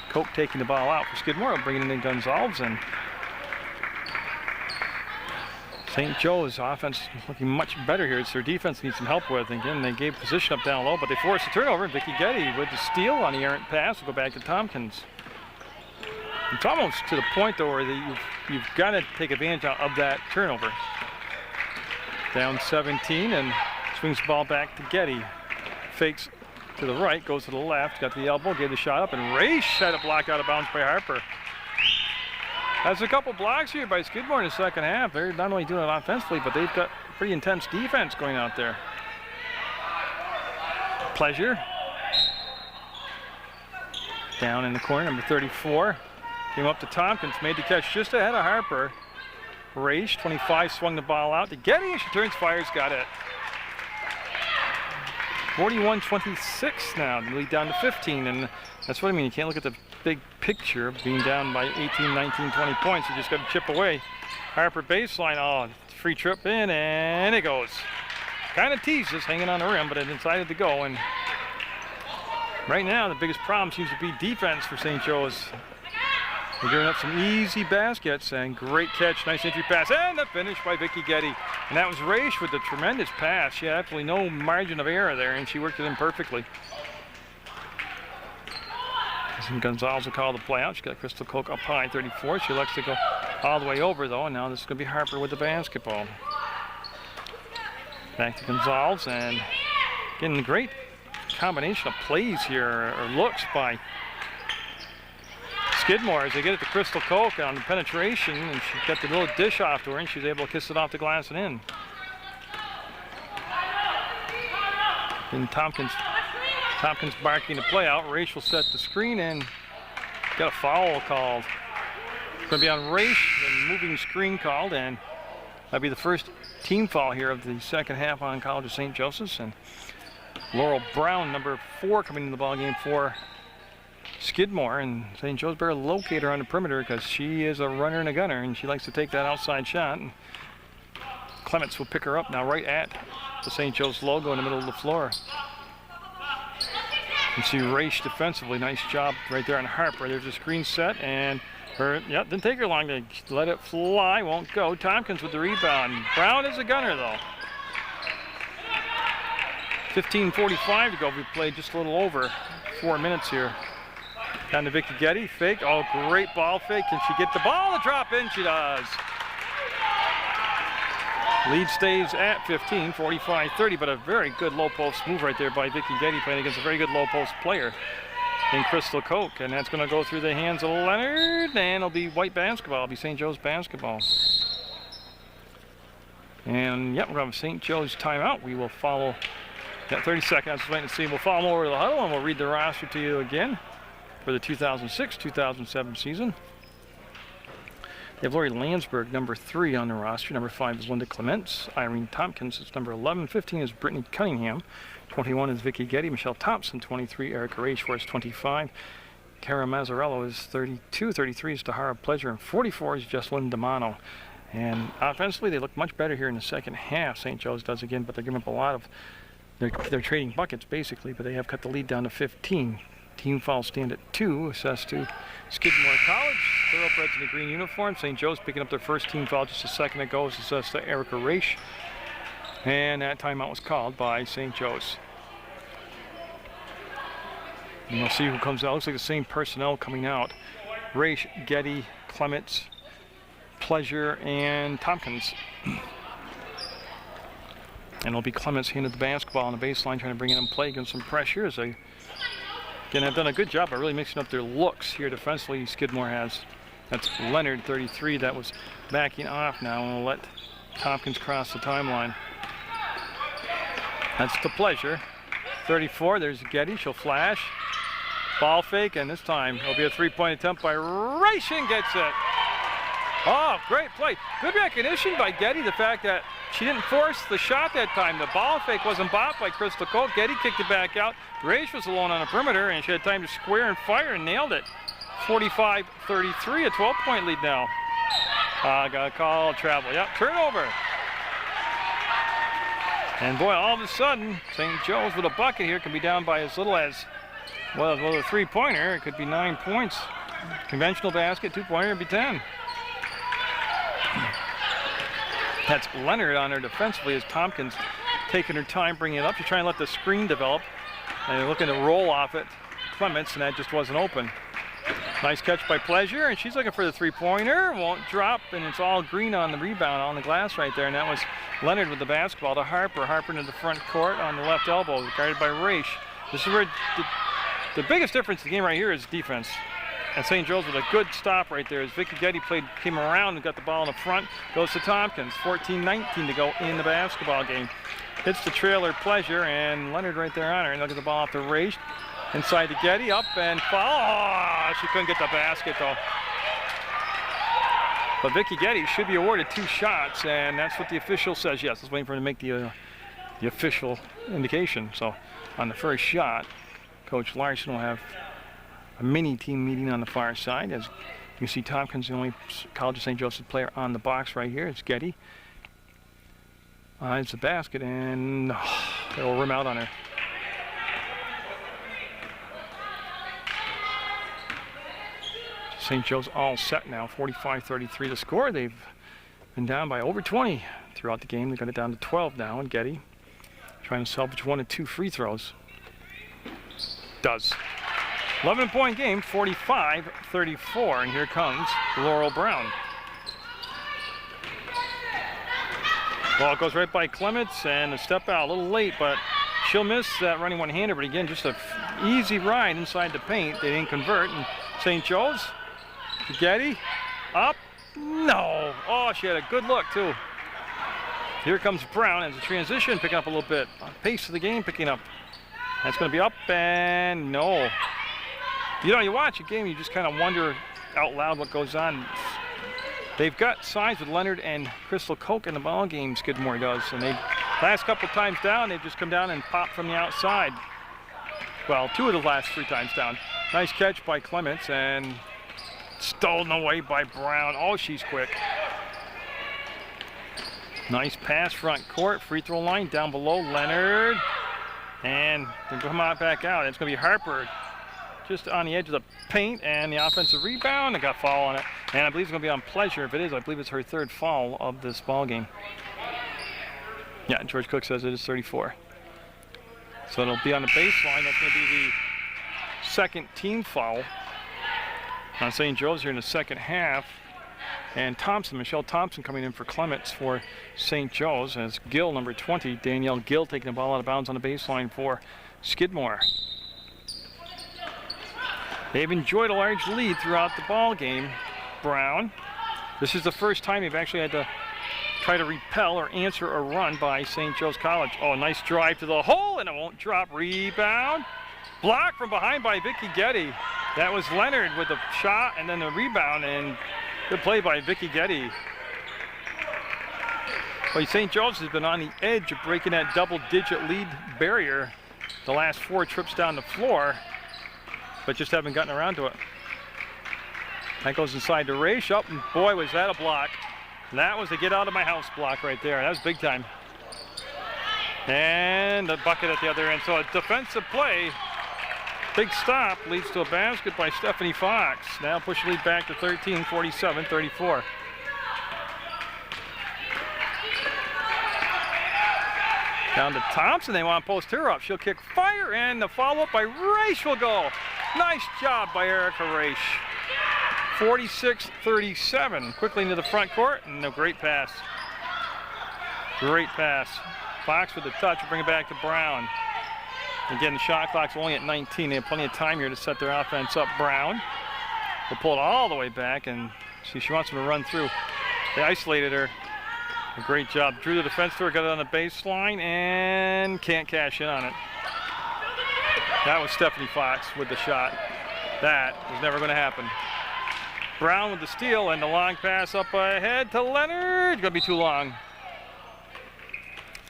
Koch taking the ball out for Skidmore, bringing in Gonzalez, and St. Joe's offense looking much better here. It's their defense needs some help with. And again, they gave position up down low, but they forced a turnover. Vicky Getty with the steal on the errant pass will go back to Tompkins. It's almost to the point, though, where you've got to take advantage of that turnover. Down 17, and swings the ball back to Getty. Fakes to the right, goes to the left, got the elbow, gave the shot up, and Raish had it blocked out of bounds by Harper. That's a couple blocks here by Skidmore in the second half. They're not only doing it offensively, but they've got pretty intense defense going out there. Pleasure. Down in the corner, number 34. Came up to Tompkins, made the catch just ahead of Harper. Raish, 25, swung the ball out to Getty, and she turns, fires, got it. 41-26 now, the lead down to 15, and that's what I mean. You can't look at the big picture of being down by 18, 19, 20 points. You just got to chip away. Harper baseline, oh, free trip in, and it goes. Kind of teases, hanging on the rim, but it decided to go. And right now, the biggest problem seems to be defense for St. Joe's. They're giving up some easy baskets, and great catch, nice entry pass, and the finish by Vicky Getty. And that was Raish with a tremendous pass. She had absolutely no margin of error there, and she worked it in perfectly. And Gonzalez will call the play out. She got Crystal Koch up high, 34. She elects to go all the way over, though, and now this is going to be Harper with the basketball. Back to Gonzalez, and getting a great combination of plays here, or looks by Skidmore as they get it to Crystal Koch on the penetration, and she got the little dish off to her, and she was able to kiss it off the glass and in. And Tompkins barking the play out. Raish will set the screen, and got a foul called. It's going to be on Raish, and moving screen called, and that'll be the first team foul here of the second half on College of St. Joseph's. And Laurel Brown, number 4, coming into the ball game for Skidmore, and St. Joe's better locate her on the perimeter because she is a runner and a gunner, and she likes to take that outside shot. And Clements will pick her up now right at the St. Joe's logo in the middle of the floor. You see Raish defensively, nice job right there on Harper. There's a screen set, and didn't take her long to let it fly, won't go. Tompkins with the rebound. Brown is a gunner though. 15:45 to go. We played just a little over 4 minutes here. Down to Vicky Getty, fake, oh great ball fake. Can she get the ball to drop in? She does. Lead stays at 15, 45-30, but a very good low post move right there by Vicky Getty, playing against a very good low post player in Crystal Koch. And that's going to go through the hands of Leonard, and it'll be white basketball. It'll be St. Joe's basketball. And yep, we're going to have St. Joe's timeout. We will follow that 30 seconds. Just waiting to see. We'll follow over to the huddle, and we'll read the roster to you again for the 2006-2007 season. They have Lori Landsberg, number 3 on the roster. Number 5 is Linda Clements. Irene Tompkins is number 11. 15 is Brittany Cunningham. 21 is Vicky Getty. Michelle Thompson, 23. Erica Raichford is 25. Cara Mazzarello is 32. 33 is Tahara Pleasure. And 44 is Jessalyn D'Amano. And offensively, they look much better here in the second half. St. Joe's does again, but they're giving up a lot of... They're trading buckets, basically, but they have cut the lead down to 15. Team fouls stand at 2, assessed to Skidmore College. Thoroughbreds in the green uniform. St. Joe's picking up their first team foul just a second ago. It's assessed to Erica Raish. And that timeout was called by St. Joe's. And we'll see who comes out. Looks like the same personnel coming out. Raish, Getty, Clements, Pleasure, and Tompkins. And it'll be Clements handed the basketball on the baseline, trying to bring it in play, give some pressure as they, again, have done a good job of really mixing up their looks here defensively. Skidmore has. That's Leonard, 33, that was backing off now, and we'll let Tompkins cross the timeline. That's the Pleasure. 34, there's Getty, she'll flash. Ball fake, and this time it'll be a three-point attempt by Raish, and gets it. Oh, great play. Good recognition by Getty, the fact that she didn't force the shot that time. The ball fake wasn't bopped by Crystal Cole. Getty kicked it back out. Raish was alone on the perimeter, and she had time to square and fire and nailed it. 45-33, a 12-point lead now. Got a call, travel. Yep, turnover. And boy, all of a sudden, St. Joe's with a bucket here can be down by as little as, well, with a three-pointer, it could be 9 points. Conventional basket, two-pointer, it'd be 10. That's Leonard on her defensively as Tompkins taking her time, bringing it up. She's trying to let the screen develop. And they're looking to roll off it. Clements, and that just wasn't open. Nice catch by Pleasure, and she's looking for the three-pointer. Won't drop, and it's all green on the rebound on the glass right there. And that was Leonard with the basketball to Harper. Harper into the front court on the left elbow, guarded by Raish. This is where the biggest difference in the game right here is defense. And St. Joe's with a good stop right there as Vicky Getty came around and got the ball in the front. Goes to Tompkins. 14-19 to go in the basketball game. Hits the trailer Pleasure, and Leonard right there on her. And look at the ball off the Raish. Inside to Getty, up and foul. Oh, she couldn't get the basket though. But Vicky Getty should be awarded 2 shots, and that's what the official says. Yes, I was waiting for him to make the official indication. So on the first shot, Coach Larson will have a mini team meeting on the far side. As you see, Tompkins, the only College of St. Joseph player on the box right here. It's Getty. It's a basket, and it'll rim out on her. St. Joe's all set now, 45-33 the score. They've been down by over 20 throughout the game. They got it down to 12 now, and Getty trying to salvage 1 and 2 free throws. Does. 11-point game, 45-34, and here comes Laurel Brown. Ball goes right by Clements, and a step out, a little late, but she'll miss that running one-hander. But again, just an easy ride inside the paint. They didn't convert, and St. Joe's, Getty, up, no. Oh, she had a good look, too. Here comes Brown as a transition, picking up a little bit. Pace of the game picking up. That's going to be up, and no. You know, you watch a game, you just kind of wonder out loud what goes on. They've got sides with Leonard and Crystal Koch in the ball game, Skidmore does. And they, last couple of times down, they've just come down and popped from the outside. Well, 2 of the last 3 times down. Nice catch by Clements, and stolen away by Brown. Oh, she's quick. Nice pass, front court, free throw line, down below, Leonard. And they come out back out. It's going to be Harper just on the edge of the paint, and the offensive rebound. They got a foul on it, and I believe it's going to be on Pleasure. If it is, I believe it's her 3rd foul of this ball game. Yeah, George Cook says it is 34. So it'll be on the baseline. That's going to be the 2nd team foul on St. Joe's here in the second half. And Thompson, Michelle Thompson, coming in for Clements for St. Joe's, as Gill, number 20, Danielle Gill, taking the ball out of bounds on the baseline for Skidmore. They've enjoyed a large lead throughout the ball game. Brown, this is the first time they've actually had to try to repel or answer a run by St. Joe's College. Oh, nice drive to the hole, and it won't drop. Rebound. Blocked from behind by Vicky Getty. That was Leonard with the shot and then the rebound, and Good play by Vicky Getty. Well, St. Joe's has been on the edge of breaking that double-digit lead barrier the last 4 trips down the floor, but just haven't gotten around to it. That goes inside to Raish. Up, and boy, was that a block. That was a get out of my house block right there. That was big time. And a bucket at the other end. So a defensive play. Big stop leads to a basket by Stephanie Fox. Now push the lead back to 13, 47-34. Down to Thompson. They want to post her up. She'll kick fire, and the follow-up by Raish will go. Nice job by Erica Raish. 46-37. Quickly into the front court, and a great pass. Great pass. Fox with the touch. We'll bring it back to Brown. Again, the shot clock's only at 19. They have plenty of time here to set their offense up. Brown will pull it all the way back, and she wants them to run through. They isolated her. A great job. Drew the defense to her, got it on the baseline, and can't cash in on it. That was Stephanie Fox with the shot. That was never going to happen. Brown with the steal, and the long pass up ahead to Leonard. Going to be too long.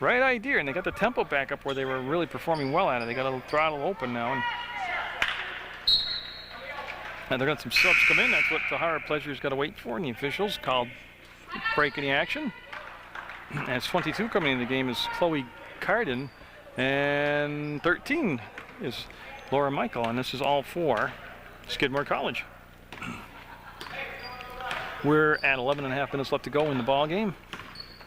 Right idea, and they got the tempo back up where they were really performing well at it. They got a throttle open now, and they're going to have some subs come in. That's what the Higher Pleasure's got to wait for, and the officials called break in the action. As 22 coming in the game is Chloe Carden, and 13 is Laura Michael, and this is all for Skidmore College. We're at 11.5 minutes left to go in the ball game,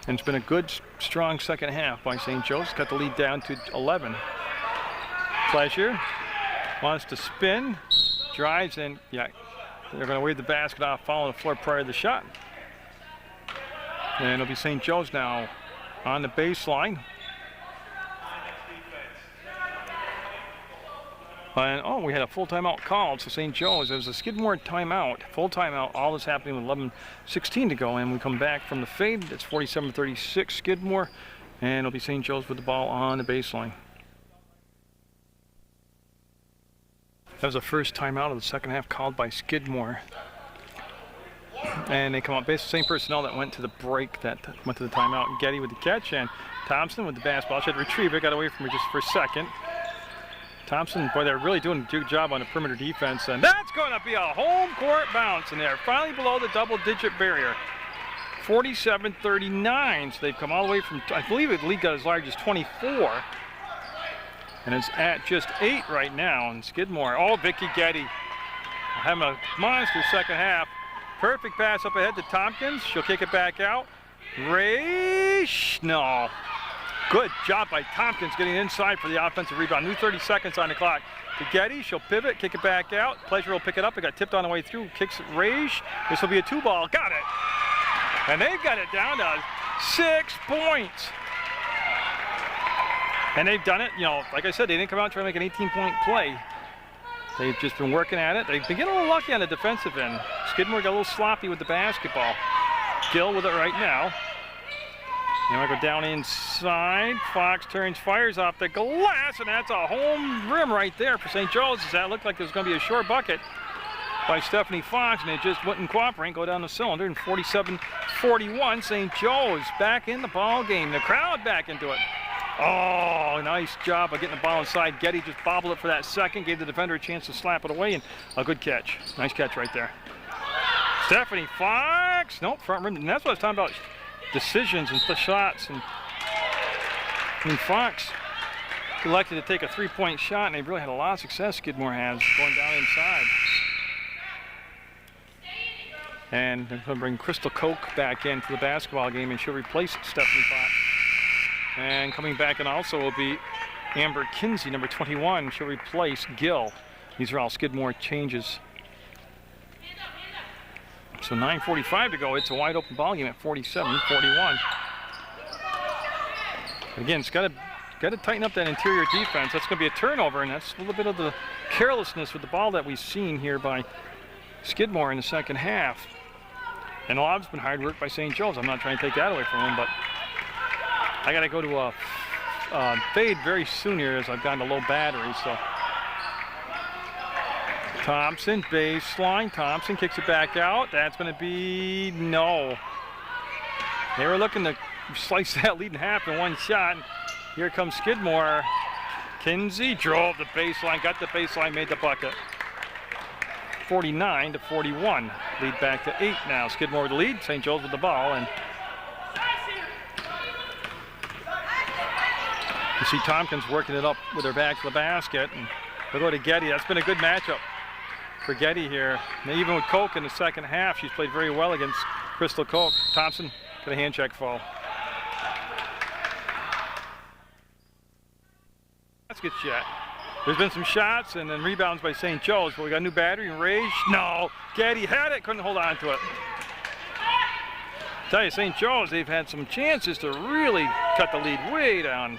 and it's been a good, strong second half by St. Joe's. Got the lead down to 11. Pleasure wants to spin, drives, and yeah, they're going to wave the basket off, following the floor prior to the shot. And it'll be St. Joe's now on the baseline. And oh, we had a full timeout called, so St. Joe's, it was a Skidmore timeout, full timeout. All this happening with 11:16 to go, and we come back from the fade. It's 47-36 Skidmore, and it'll be St. Joe's with the ball on the baseline. That was the first timeout of the second half called by Skidmore. And they come up, basically same personnel that went to the break that went to the timeout. Getty with the catch, and Thompson with the basketball. She had to retrieve it, got away from her just for a second. Thompson, boy, they're really doing a good job on the perimeter defense, and that's going to be a home court bounce, and they're finally below the double-digit barrier. 47-39, so they've come all the way from, I believe the league got as large as 24, and it's at just 8 right now. And Skidmore, oh, Vicky Getty having a monster second half. Perfect pass up ahead to Tompkins. She'll kick it back out. Raish, no. Good job by Tompkins getting inside for the offensive rebound. New 30 seconds on the clock. To Getty, she'll pivot, kick it back out. Pleasure will pick it up. It got tipped on the way through. Kicks it, Raish. This will be a 2-ball. Got it. And they've got it down to 6 points. And they've done it, you know, like I said, they didn't come out trying to make an 18-point play. They've just been working at it. They've been getting a little lucky on the defensive end. Skidmore got a little sloppy with the basketball. Gill with it right now. And I go down inside. Fox turns, fires off the glass, and that's a home rim right there for St. Joe's. That looked like there was going to be a short bucket by Stephanie Fox, and it just wouldn't cooperate. Go down the cylinder, and 47-41. St. Joe's back in the ball game. The crowd back into it. Oh, nice job of getting the ball inside. Getty just bobbled it for that second, gave the defender a chance to slap it away, and a good catch. Nice catch right there. Stephanie Fox, nope, front rim, and that's what I was talking about, decisions and the shots. And I mean, Fox elected to take a 3-point shot, and they've really had a lot of success, Skidmore has, going down inside. And they're going to bring Crystal Koch back into the basketball game, and she'll replace Stephanie Fox. And coming back in also will be Amber Kinsey, number 21. She'll replace Gill. These are all Skidmore changes. So 9:45 to go. It's a wide open ball game at 47-41. Again, it's got to tighten up that interior defense. That's going to be a turnover, and that's a little bit of the carelessness with the ball that we've seen here by Skidmore in the second half. And a lot of it's been hard work by St. Joe's. I'm not trying to take that away from them, but I got to go to a fade very soon here as I've gotten a low battery. So Thompson, baseline. Thompson kicks it back out. That's going to be no. They were looking to slice that lead in half in one shot. Here comes Skidmore. Kinsey drove the baseline, got the baseline, made the bucket. 49-41. Lead back to 8 now. Skidmore with the lead. St. Joe's with the ball. And you see Tompkins working it up with her back to the basket. And they'll go to Getty. That's been a good matchup for Getty here. And even with Koch in the second half, she's played very well against Crystal Koch. Thompson got a hand check foul. Basket shot. There's been some shots and then rebounds by St. Joe's, but we got a new battery and Rage. No, Getty had it, couldn't hold on to it. Tell you, St. Joe's, they've had some chances to really cut the lead way down.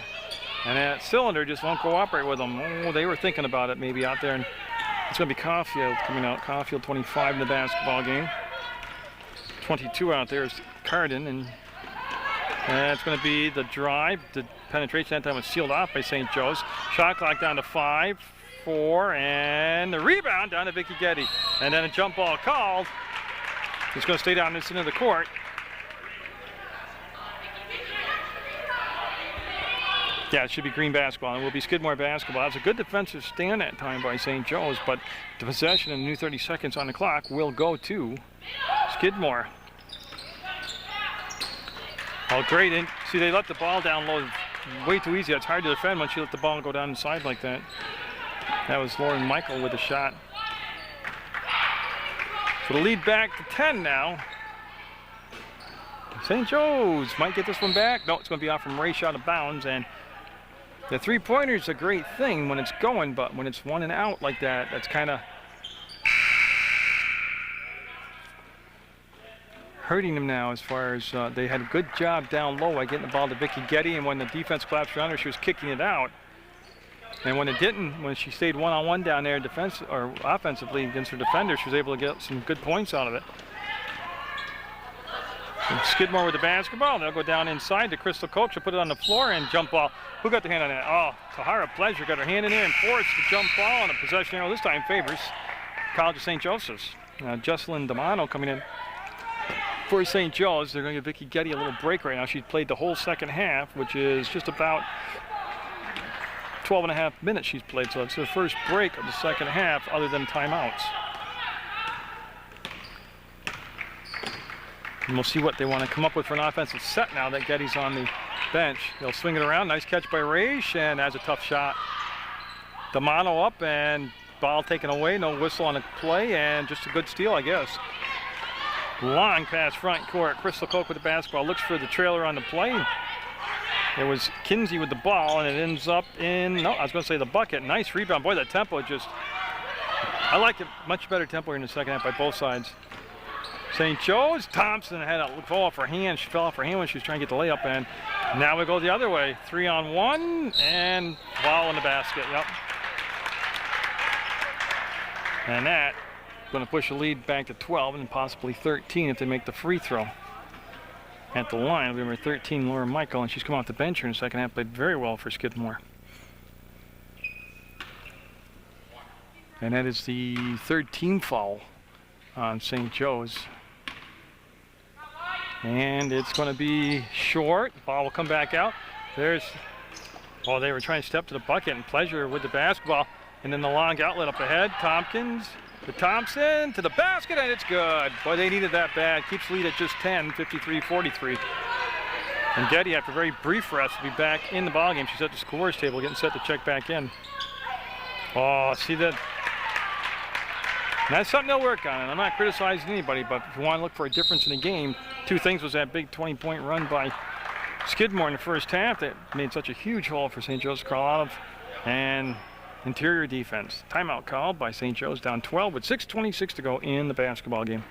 And that cylinder just won't cooperate with them. Oh, they were thinking about it maybe out there. And it's going to be Caulfield coming out. Caulfield 25 in the basketball game. 22 out there is Cardin. And it's going to be the drive. The penetration that time was sealed off by St. Joe's. Shot clock down to 5, 4, and the rebound down to Vicky Getty. And then a jump ball called. It's going to stay down this end of the court. Yeah, it should be Green basketball, and it will be Skidmore basketball. That's a good defensive stand that time by St. Joe's, but the possession and the new 30 seconds on the clock will go to Skidmore. Oh, great. And see, they let the ball down low way too easy. It's hard to defend once you let the ball go down inside like that. That was Lauren Michael with the shot. So the lead back to 10 now. St. Joe's might get this one back. No, it's going to be off from Ray, shot of bounds. And the three-pointer is a great thing when it's going, but when it's one and out like that, that's kind of hurting them now as far as they had a good job down low by getting the ball to Vicky Getty, and when the defense collapsed around her, she was kicking it out. And when it didn't, when she stayed one-on-one down there defense or offensively against her defender, she was able to get some good points out of it. And Skidmore with the basketball. They'll go down inside to Crystal Koch. She'll put it on the floor and jump ball. Who got the hand on that? Oh, Tahara Pleasure got her hand in there and forced the jump ball, and a possession arrow this time favors College of St. Joseph's. Jesselyn Damano coming in for St. Joe's. They're going to give Vicky Getty a little break right now. She's played the whole second half, which is just about 12 and a half minutes she's played. So it's her first break of the second half other than timeouts. And we'll see what they want to come up with for an offensive set now that Getty's on the bench. They'll swing it around. Nice catch by Raish, and that's a tough shot. Damano up, and ball taken away. No whistle on the play, and just a good steal, I guess. Long pass front court. Crystal Koch with the basketball. Looks for the trailer on the play. It was Kinsey with the ball, and it ends up in, no, I was going to say the bucket. Nice rebound. Boy, that tempo just, I like it. Much better tempo in the second half by both sides. St. Joe's, Thompson had a fall off her hand. She fell off her hand when she was trying to get the layup in. Now we go the other way. 3-on-1, and ball in the basket. Yep. And that going to push the lead back to 12 and possibly 13 if they make the free throw. At the line, number 13, Laura Michael, and she's come off the bench here in the second half, played very well for Skidmore. And that is the third team foul on St. Joe's. And it's going to be short. Ball will come back out. There's, oh, they were trying to step to the bucket, and Pleasure with the basketball. And then the long outlet up ahead. Tompkins to Thompson to the basket, and it's good. Boy, they needed that bad. Keeps lead at just 10, 53-43. And Getty, after a very brief rest, will be back in the ballgame. She's at the scorer's table getting set to check back in. Oh, see that? That's something they'll work on, and I'm not criticizing anybody, but if you want to look for a difference in the game, two things was that big 20-point run by Skidmore in the first half that made such a huge hole for St. Joe's to crawl out of, and interior defense. Timeout called by St. Joe's, down 12 with 6:26 to go in the basketball game.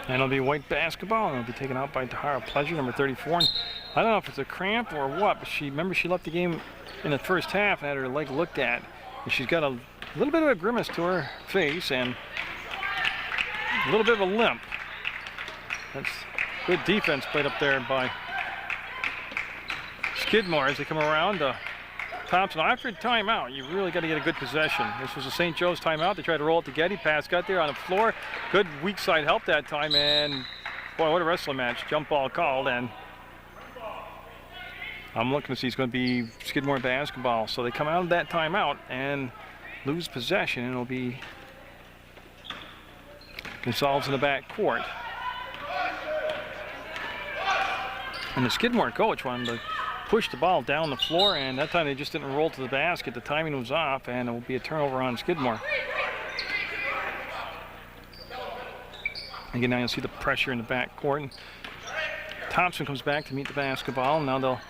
And it'll be white basketball, and it'll be taken out by Tahara Pleasure, number 34. And I don't know if it's a cramp or what, but remember she left the game in the first half and had her leg looked at. And she's got a little bit of a grimace to her face and a little bit of a limp. That's good defense played up there by Skidmore as they come around to Thompson, after a timeout, you really got to get a good possession. This was a St. Joe's timeout. They tried to roll it to Getty. Pass got there on the floor. Good weak side help that time, and boy, what a wrestling match. Jump ball called, and I'm looking to see it's going to be Skidmore basketball. So they come out of that timeout and lose possession, and it'll be Gonzalez in the back court. And the Skidmore coach wanted to push the ball down the floor, and that time they just didn't roll to the basket. The timing was off, and it will be a turnover on Skidmore. Again, now you'll see the pressure in the back court. And Thompson comes back to meet the basketball, and now they'll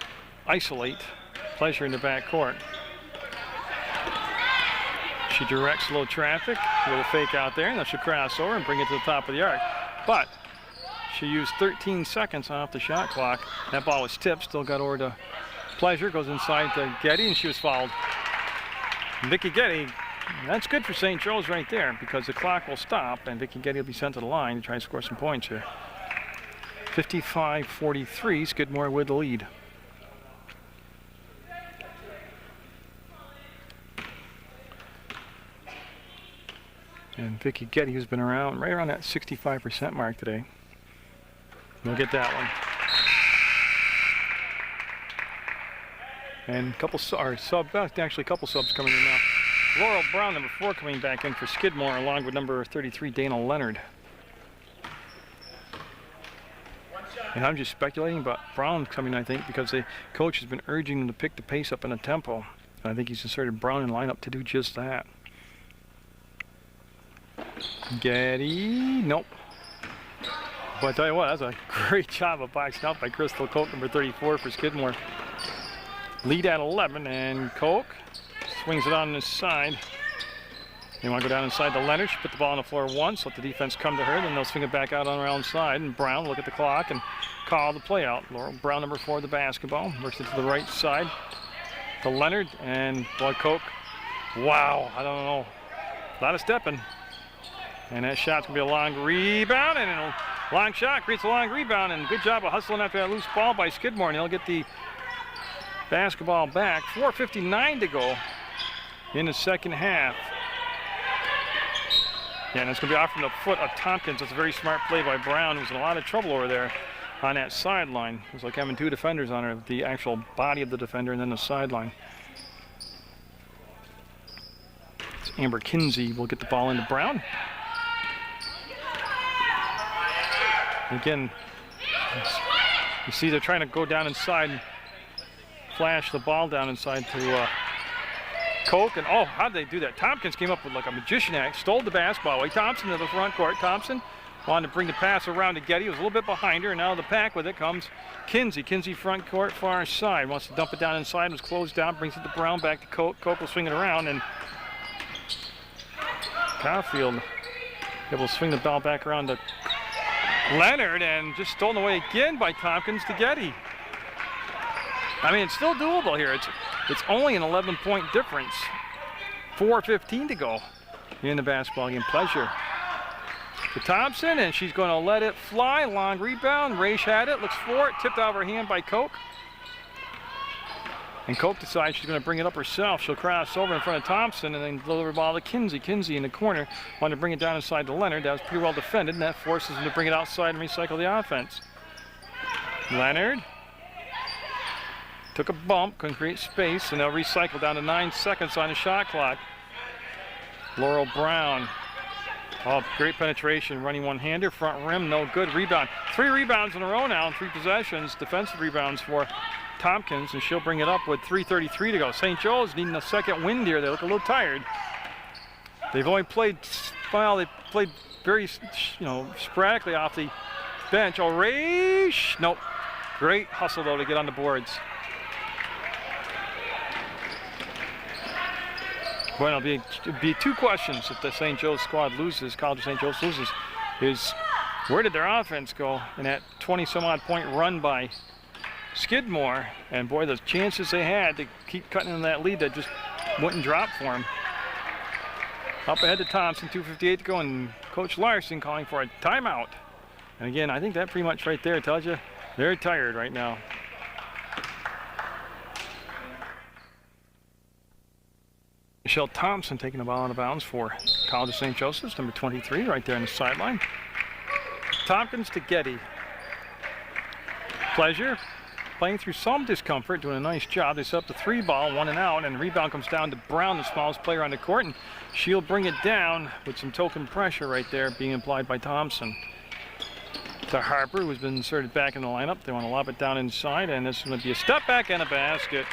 isolate Pleasure in the back court. She directs low traffic with a fake out there, and then she'll cross over and bring it to the top of the arc. But she used 13 seconds off the shot clock. That ball was tipped, still got over to Pleasure, goes inside to Getty, and she was fouled. Vicky Getty, that's good for St. Joe's right there, because the clock will stop, and Vicky Getty will be sent to the line to try and score some points here. 55-43, Skidmore with the lead. And Vicky Getty, who's been around right around that 65% mark today. We'll get that one. And a couple actually a couple subs coming in now. Laurel Brown, number 4, coming back in for Skidmore, along with number 33, Dana Leonard. And I'm just speculating about Brown coming, I think, because the coach has been urging him to pick the pace up and the tempo. And I think he's inserted Brown in lineup to do just that. Getty, nope. But I tell you what, that's a great job of boxing out by Crystal Koch, number 34 for Skidmore. Lead at 11, and Koch swings it on this side. They want to go down inside to Leonard. She put the ball on the floor once, let the defense come to her, then they'll swing it back out on her own side, and Brown look at the clock and call the play out. Laurel Brown, number 4, the basketball, works it to the right side to Leonard, and boy, Koch, wow, I don't know, a lot of stepping. And that shot's gonna be a long rebound, and a long shot creates a long rebound, and good job of hustling after that loose ball by Skidmore, and they'll get the basketball back. 4:59 to go in the second half. Yeah, and it's gonna be off from the foot of Tompkins. That's a very smart play by Brown, who's in a lot of trouble over there on that sideline. It was like having 2 defenders on her, the actual body of the defender and then the sideline. It's Amber Kinsey will get the ball into Brown. Again, you see they're trying to go down inside and flash the ball down inside to Koch, and oh, how did they do that? Tompkins came up with like a magician act, stole the basketball away. Thompson to the front court. Thompson wanted to bring the pass around to Getty. He was a little bit behind her, and now the pack with it comes Kinsey. Kinsey front court, far side. Wants to dump it down inside, was closed down, brings it to Brown, back to Koch. Koch will swing it around, and Caulfield able to swing the ball back around to Leonard, and just stolen away again by Tompkins to Getty. I mean, it's still doable here. It's only an 11-point difference. 4:15 to go in the basketball game. Pleasure to Thompson, and she's going to let it fly. Long rebound. Raish had it, looks for it, tipped out of her hand by Koch. And Koch decides she's going to bring it up herself. She'll cross over in front of Thompson and then deliver the ball to Kinsey. Kinsey in the corner wanted to bring it down inside to Leonard. That was pretty well defended, and that forces him to bring it outside and recycle the offense. Leonard took a bump, couldn't create space, and they'll recycle down to 9 seconds on the shot clock. Laurel Brown. Oh, great penetration, running one-hander, front rim, no good. Rebound. 3 rebounds in a row now, 3 possessions, defensive rebounds for Tompkins, and she'll bring it up with 3:33 to go. St. Joe's needing a second wind here. They look a little tired. They've only played, well, they played very, sporadically off the bench. Oh, Raish, nope. Great hustle, though, to get on the boards. Well, it'll be 2 questions if the St. Joe's squad loses, College of St. Joe's loses, is where did their offense go in that 20-some-odd point run by Skidmore? And boy, the chances they had to keep cutting in that lead that just wouldn't drop for them. Up ahead to Thompson, 2:58 to go, and Coach Larson calling for a timeout. And again, I think that pretty much right there tells you they're tired right now. Michelle Thompson taking the ball out of bounds for College of St. Joseph's, number 23, right there on the sideline. Tompkins to Getty. Pleasure playing through some discomfort, doing a nice job. They set up the 3-ball, 1 and out, and the rebound comes down to Brown, the smallest player on the court, and she'll bring it down with some token pressure right there being applied by Thompson. To Harper, who's been inserted back in the lineup. They want to lob it down inside, and this is going to be a step back and a basket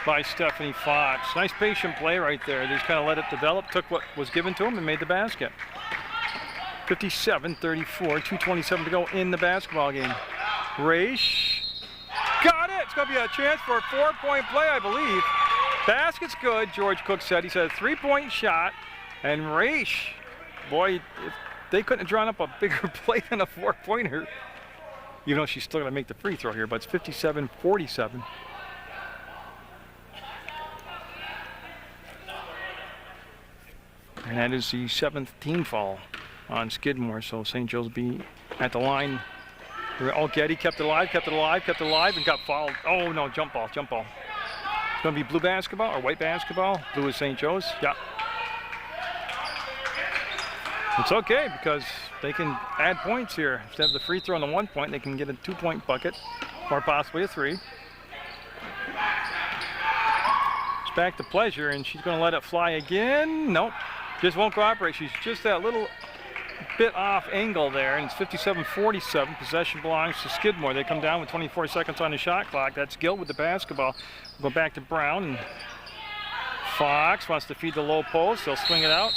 by Stephanie Fox. Nice patient play right there. They just kind of let it develop, took what was given to them, and made the basket. 57-34, 2:27 to go in the basketball game. Raish, got it! It's going to be a chance for a 4-point play, I believe. Basket's good, George Cook said. He said a 3-point shot, and Raish, boy, if they couldn't have drawn up a bigger play than a 4-pointer. Even though she's still going to make the free throw here, but it's 57-47. And that is the 7th team foul on Skidmore, so St. Joe's will be at the line. Oh, Getty kept it alive, and got fouled. Oh no, jump ball. It's going to be blue basketball or white basketball. Blue is St. Joe's, yeah. It's okay because they can add points here. Instead of the free throw on the 1 point, they can get a 2-point bucket or possibly a 3. It's back to Pleasure, and she's going to let it fly again. Nope, just won't cooperate. She's just that little bit off angle there, and it's 57-47. Possession belongs to Skidmore. They come down with 24 seconds on the shot clock. That's Gill with the basketball. We'll go back to Brown, and Fox wants to feed the low post. They'll swing it out.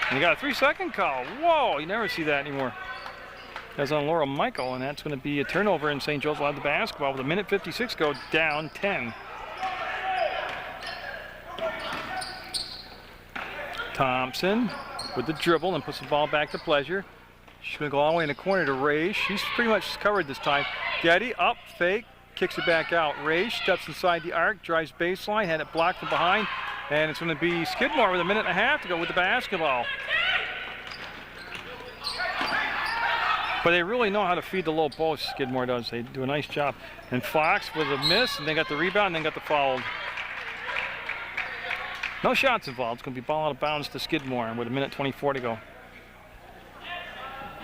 And you got a 3-second call. Whoa, you never see that anymore. That's on Laura Michael, and that's going to be a turnover, and St. Joe's will have the basketball with 1:56 go, down 10. Thompson with the dribble and puts the ball back to Pleasure. She's going to go all the way in the corner to Ray. She's pretty much covered this time. Getty up, fake, kicks it back out. Ray steps inside the arc, drives baseline, had it blocked from behind, and it's going to be Skidmore with 1.5 minutes to go with the basketball. But they really know how to feed the low post, Skidmore does. They do a nice job. And Fox with a miss, and they got the rebound, and then got the foul. No shots involved. It's going to be ball out of bounds to Skidmore with 1:24 to go.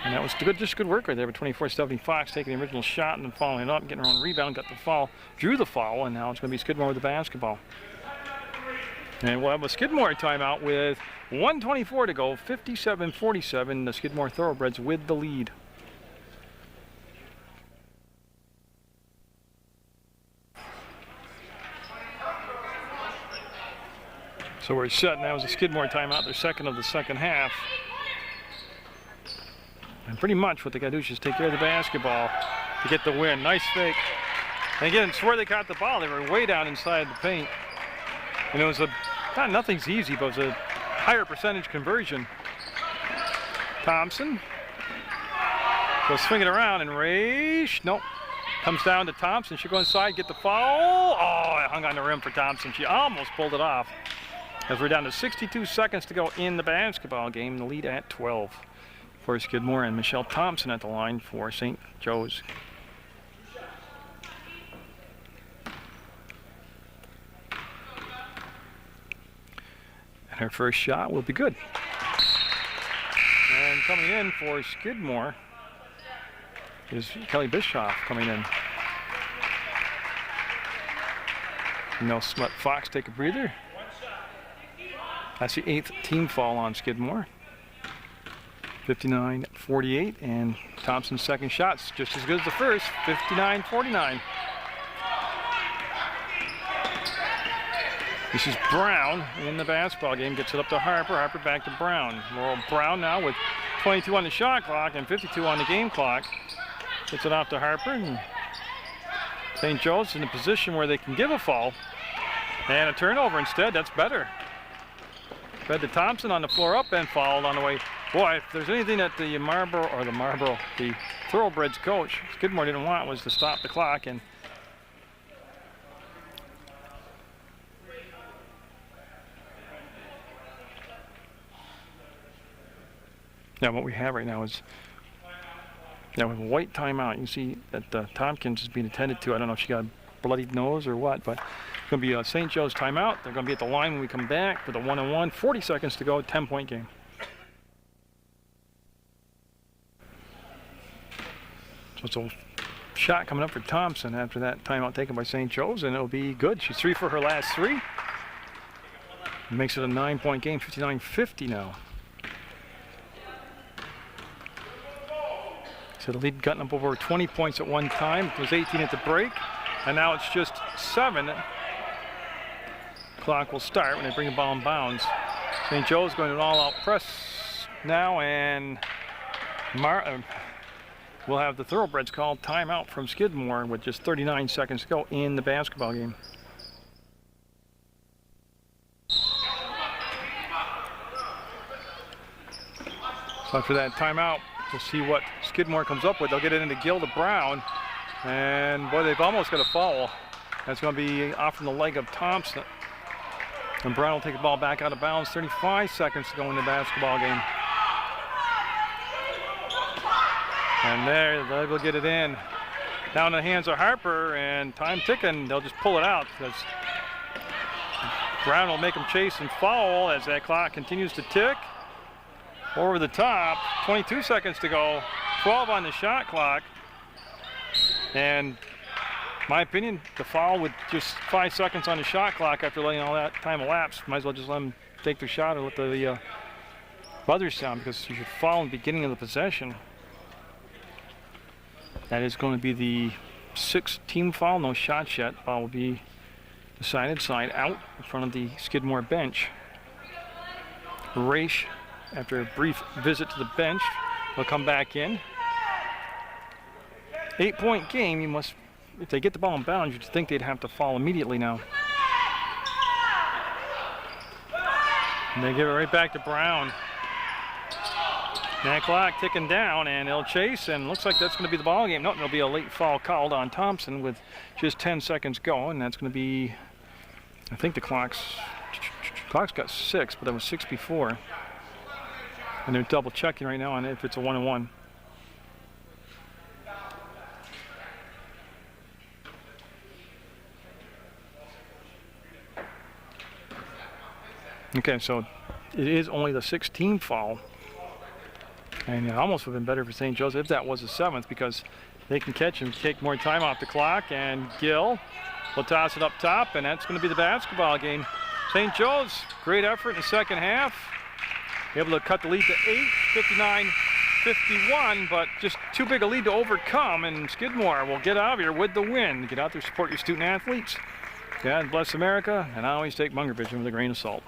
And that was good, just good work right there. But 24-17, Fox taking the original shot and then following it up, getting her own rebound, got the foul, drew the foul, and now it's going to be Skidmore with the basketball. And we'll have a Skidmore timeout with 1:24 to go, 57-47. The Skidmore Thoroughbreds with the lead. So we're set, and that was a Skidmore timeout, their second of the second half. And pretty much what they got to do is just take care of the basketball to get the win. Nice fake. And again, it's where they caught the ball. They were way down inside the paint. And it was nothing's easy, but it was a higher percentage conversion. Thompson will swing it around, and Raish, nope. Comes down to Thompson. She'll go inside, get the foul. Oh, it hung on the rim for Thompson. She almost pulled it off. As we're down to 62 seconds to go in the basketball game, the lead at 12 for Skidmore, and Michelle Thompson at the line for St. Joe's. And her first shot will be good. And coming in for Skidmore is Kelly Bischoff coming in. And they'll let Fox take a breather. That's the 8th team foul on Skidmore. 59-48, and Thompson's second shot's just as good as the first, 59-49. This is Brown in the basketball game, gets it up to Harper, Harper back to Brown. Laurel Brown now with 22 on the shot clock and 52 on the game clock. Gets it off to Harper, and St. Joe's in a position where they can give a foul. And a turnover instead, that's better. Fed to Thompson on the floor up and fouled on the way. Boy, if there's anything that the Thoroughbreds coach, Skidmore didn't want, was to stop the clock. And yeah, what we have right now is we have a white timeout. You can see that Tompkins is being attended to. I don't know if she got a bloodied nose or what, but It's going to be a St. Joe's timeout. They're going to be at the line when we come back with a 1-on-1. 40 seconds to go, 10-point game. So it's a shot coming up for Thompson after that timeout taken by St. Joe's, and it'll be good. She's 3 for her last 3. Makes it a 9-point game, 59-50 now. So the lead gotten up over 20 points at one time. It was 18 at the break, and now it's just 7. Clock will start when they bring the ball in bounds. St. Joe's going to an all-out press now, and we'll have the Thoroughbreds called timeout from Skidmore with just 39 seconds to go in the basketball game. So after that timeout, we'll see what Skidmore comes up with. They'll get it into Gill to Brown, and boy, they've almost got a foul. That's going to be off from the leg of Thompson. And Brown will take the ball back out of bounds. 35 seconds to go in the basketball game. And there, they will get it in. Down in the hands of Harper, and time ticking. They'll just pull it out because Brown will make them chase and foul as that clock continues to tick. Over the top, 22 seconds to go, 12 on the shot clock. And my opinion, the foul with just 5 seconds on the shot clock after letting all that time elapse, might as well just let them take their shot or let the buzzer sound, because you should foul in the beginning of the possession. That is going to be the 6th team foul, no shots yet. Foul will be decided side out in front of the Skidmore bench. Raish, after a brief visit to the bench, will come back in. 8-point game, you must, if they get the ball in bounds, you'd think they'd have to foul immediately now. And they give it right back to Brown. That clock ticking down, and they'll chase, and looks like that's going to be the ball game. No, there'll be a late foul called on Thompson with just 10 seconds going, and that's going to be, I think the clock's got 6, but there was 6 before. And they're double checking right now on if it's a 1-on-1. Okay, so it is only the 6th team foul. And it almost would have been better for St. Joe's if that was the 7th, because they can catch and take more time off the clock. And Gill will toss it up top, and that's going to be the basketball game. St. Joe's, great effort in the second half. Able to cut the lead to 8, 59-51, but just too big a lead to overcome, and Skidmore will get out of here with the win. Get out there, support your student athletes. God bless America, and I always take Munger vision with a grain of salt.